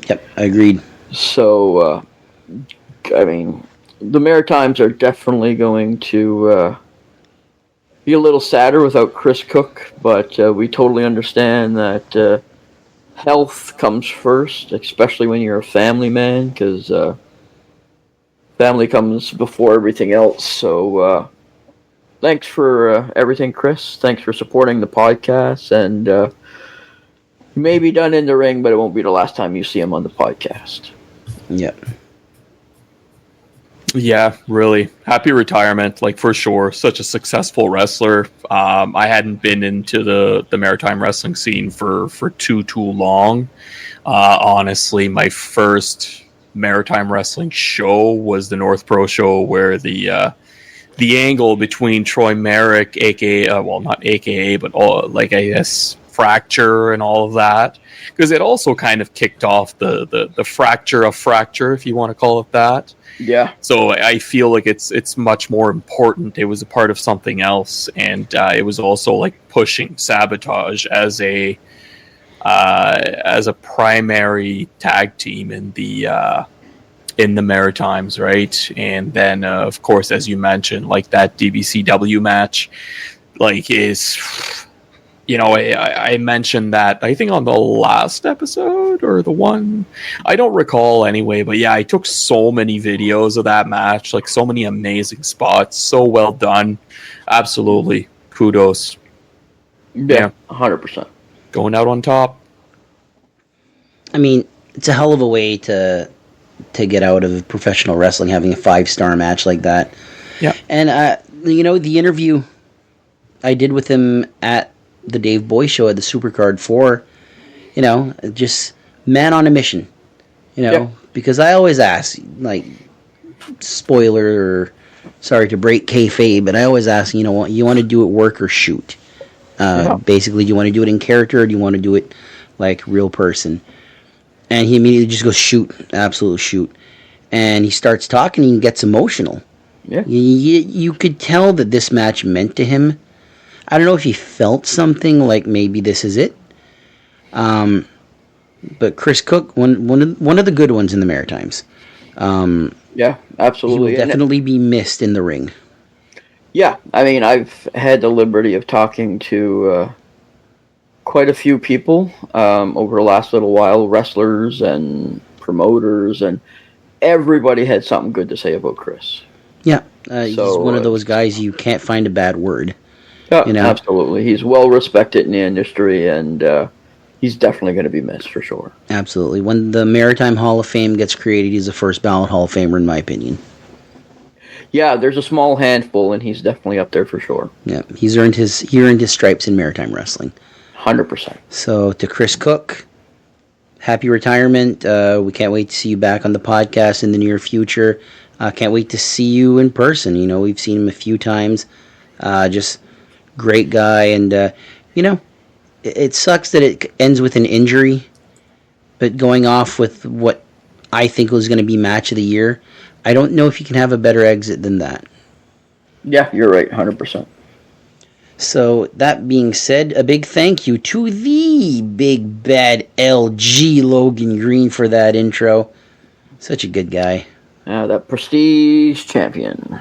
Yep, I agreed. So, I mean, the Maritimes are definitely going to be a little sadder without Chris Cook, but we totally understand that health comes first, especially when you're a family man, because family comes before everything else. So thanks for everything, Chris. Thanks for supporting the podcast, and you may be done in the ring, but it won't be the last time you see him on the podcast. Yep. Yeah, really. Happy retirement, like, for sure. Such a successful wrestler. I hadn't been into the maritime wrestling scene for too long. Honestly, my first maritime wrestling show was the Northborough show, where the angle between Troy Merrick, aka, well, not aka, but I guess Fracture and all of that, because it also kind of kicked off the fracture of Fracture, if you want to call it that. Yeah. So I feel like it's much more important. It was a part of something else, and it was also like pushing Sabotage as a primary tag team in the Maritimes, right? And then of course, as you mentioned, like that DBCW match, like is. You know, I mentioned that, I think, on the last episode, or the one, I don't recall anyway, but yeah, I took so many videos of that match, like so many amazing spots, so well done. Absolutely. Kudos. Yeah, 100%. Going out on top. I mean, it's a hell of a way to get out of professional wrestling, having a 5-star match like that. Yeah. And, the interview I did with him at the Dave Boy show at the Supercard 4, just man on a mission, because I always ask, like, spoiler, or sorry to break kayfabe, but I always ask, you want to do it work or shoot? Basically, do you want to do it in character, or do you want to do it like real person? And he immediately just goes, shoot, absolute shoot. And he starts talking, and he gets emotional. Yeah. You could tell that this match meant to him. I don't know if he felt something like maybe this is it. But Chris Cook, one of the good ones in the Maritimes. Yeah, absolutely. He will definitely be missed in the ring. Yeah, I mean, I've had the liberty of talking to quite a few people over the last little while, wrestlers and promoters, and everybody had something good to say about Chris. Yeah, he's one of those guys you can't find a bad word. Yeah, absolutely. He's well respected in the industry, and he's definitely going to be missed for sure. Absolutely. When the Maritime Hall of Fame gets created, he's the first ballot Hall of Famer, in my opinion. Yeah, there's a small handful, and he's definitely up there for sure. Yeah, he earned his stripes in maritime wrestling. 100%. So to Chris Cook, happy retirement. We can't wait to see you back on the podcast in the near future. Can't wait to see you in person. We've seen him a few times. Just great guy, and it sucks that it ends with an injury, but going off with what I think was going to be match of the year, I don't know if you can have a better exit than that. Yeah, you're right, 100%. So, that being said, a big thank you to the big bad LG Logan Green for that intro. Such a good guy. That Prestige champion.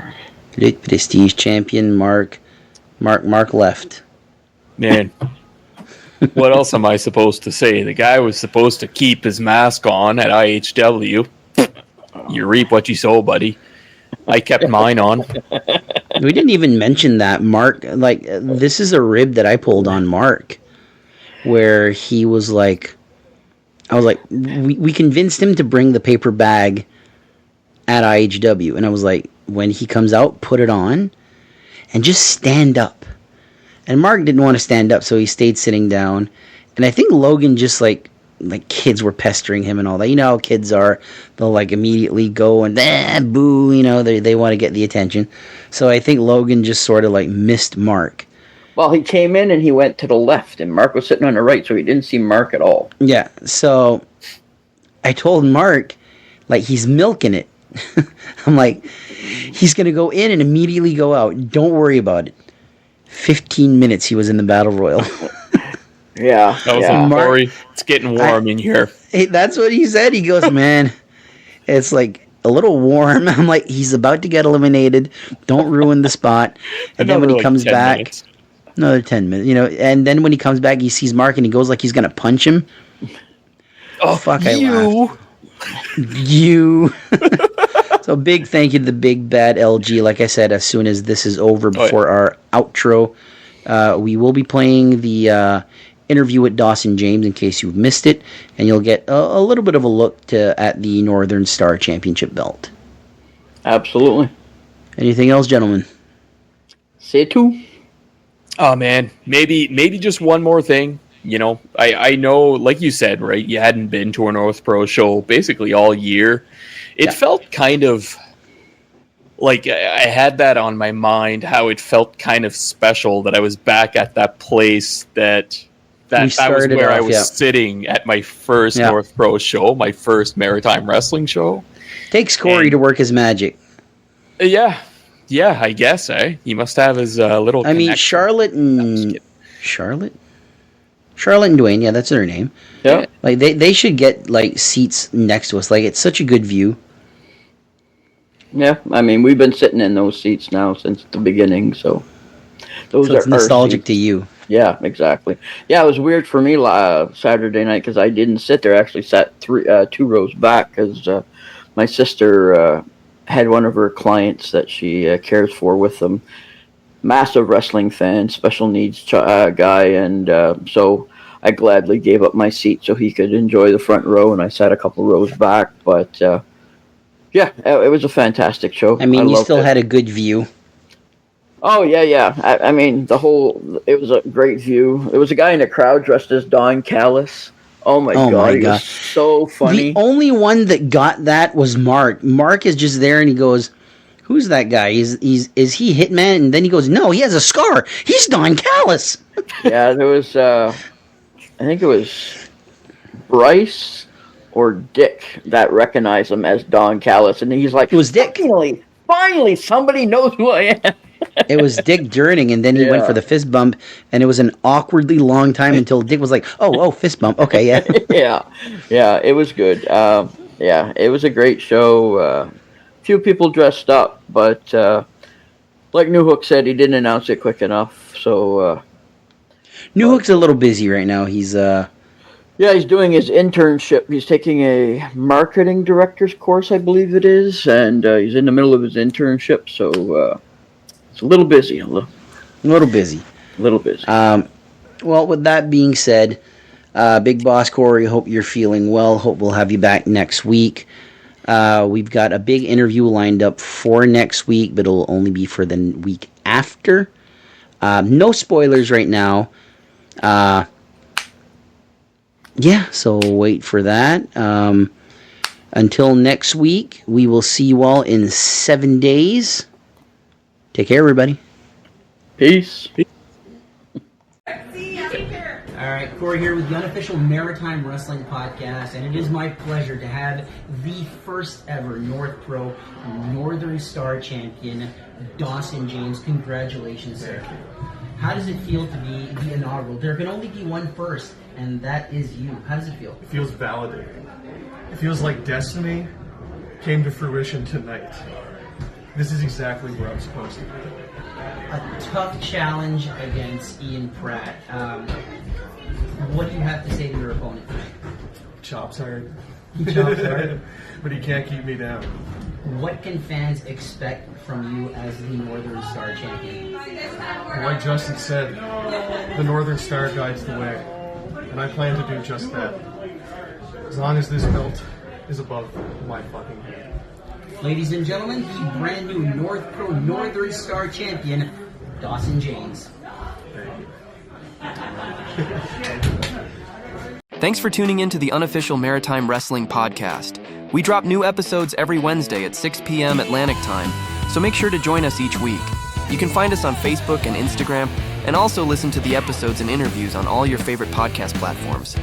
Prestige champion, Mark left. Man, what else am I supposed to say? The guy was supposed to keep his mask on at IHW. You reap what you sow, buddy. I kept mine on. We didn't even mention that Mark. Like, this is a rib that I pulled on Mark, where he was like, I was like, we convinced him to bring the paper bag at IHW, and I was like, when he comes out, put it on, and just stand up. And Mark didn't want to stand up, so he stayed sitting down. And I think Logan just like kids were pestering him and all that. You know how kids are. They'll like immediately go and boo, you know, they want to get the attention. So I think Logan just sort of like missed Mark. Well, he came in and he went to the left, and Mark was sitting on the right, so he didn't see Mark at all. Yeah, so I told Mark, like, he's milking it. I'm like, he's going to go in and immediately go out. Don't worry about it. 15 minutes he was in the Battle Royal. Yeah. That was yeah. Corey. It's getting warm in here. Hey, that's what he said. He goes, man, it's like a little warm. I'm like, he's about to get eliminated. Don't ruin the spot. And then when he comes back, minutes. Another 10 minutes, you know, and then when he comes back, he sees Mark and he goes like he's going to punch him. Oh, fuck, I laughed. You. So big thank you to the big bad LG. Like I said, as soon as this is over, before our outro, we will be playing the interview with Dawson James in case you've missed it, and you'll get a little bit of a look at the Northern Star Championship belt. Absolutely. Anything else, gentlemen? Say two. Oh man, maybe just one more thing. You know, I know, like you said, right? You hadn't been to a North Pro show basically all year. It felt kind of like I had that on my mind, how it felt kind of special that I was back at that place that was where I was sitting at my first North Pro show, my first Maritime Wrestling show. Takes Corey to work his magic. Yeah, I guess, he must have his little. I mean, Charlotte and Dwayne, yeah, that's their name. Yeah, like they should get like seats next to us. Like, it's such a good view. Yeah, I mean, we've been sitting in those seats now since the beginning, so those so it's nostalgic to you. Yeah, exactly. Yeah, it was weird for me Saturday night because I didn't sit there. I actually sat 2 rows back because my sister had one of her clients that she cares for with them. Massive wrestling fan, special needs guy, and so I gladly gave up my seat so he could enjoy the front row, and I sat a couple rows back. But yeah, it was a fantastic show. I mean, you still had a good view. Oh, yeah. I mean, it was a great view. There was a guy in the crowd dressed as Don Callis. Oh my god, he was so funny. The only one that got that was Mark. Mark is just there and he goes, who's that guy? Is he Hitman? And then he goes, no, he has a scar. He's Don Callis. Yeah, there was, I think it was Bryce or Dick that recognized him as Don Callis. And he's like, it was Dick. Finally, somebody knows who I am. It was Dick Durning, and then he went for the fist bump, and it was an awkwardly long time until Dick was like, oh, fist bump. Okay, yeah. yeah, it was good. Yeah, it was a great show. Few people dressed up, but like New Hook said, he didn't announce it quick enough. So New Hook's a little busy right now. He's he's doing his internship. He's taking a marketing director's course, I believe it is, and he's in the middle of his internship. So it's a little busy. A little busy. Well, with that being said, Big Boss Corey, hope you're feeling well. Hope we'll have you back next week. We've got a big interview lined up for next week, but it'll only be for the week after. No spoilers right now. So wait for that. Until next week, we will see you all in 7 days. Take care, everybody. Peace. Alright, Corey here with the Unofficial Maritime Wrestling Podcast, and it is my pleasure to have the first ever North Pro Northern Star Champion, Dawson James. Congratulations, sir. How does it feel to be the inaugural? There can only be one first, and that is you. How does it feel? It feels validating. It feels like destiny came to fruition tonight. This is exactly where I'm supposed to be. A tough challenge against Ian Pratt. What do you have to say to your opponent? Chops hard. He chops hard? But he can't keep me down. what can fans expect from you as the Northern Star champion? Like Justin said, the Northern Star guides the way, and I plan to do just that. As long as this belt is above my fucking head. Ladies and gentlemen, the brand new North Pro Northern Star champion, Dawson James. Thanks for tuning in to the Unofficial Maritime Wrestling Podcast. We drop new episodes every Wednesday at 6 p.m. Atlantic Time, so make sure to join us each week. You can find us on Facebook and Instagram, and also listen to the episodes and interviews on all your favorite podcast platforms,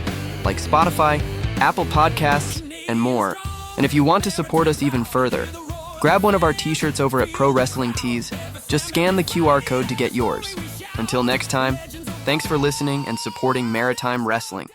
like Spotify, Apple Podcasts, and more. And if you want to support us even further, grab one of our t-shirts over at Pro Wrestling Tees. Just scan the QR code to get yours. Until next time, thanks for listening and supporting Maritime Wrestling.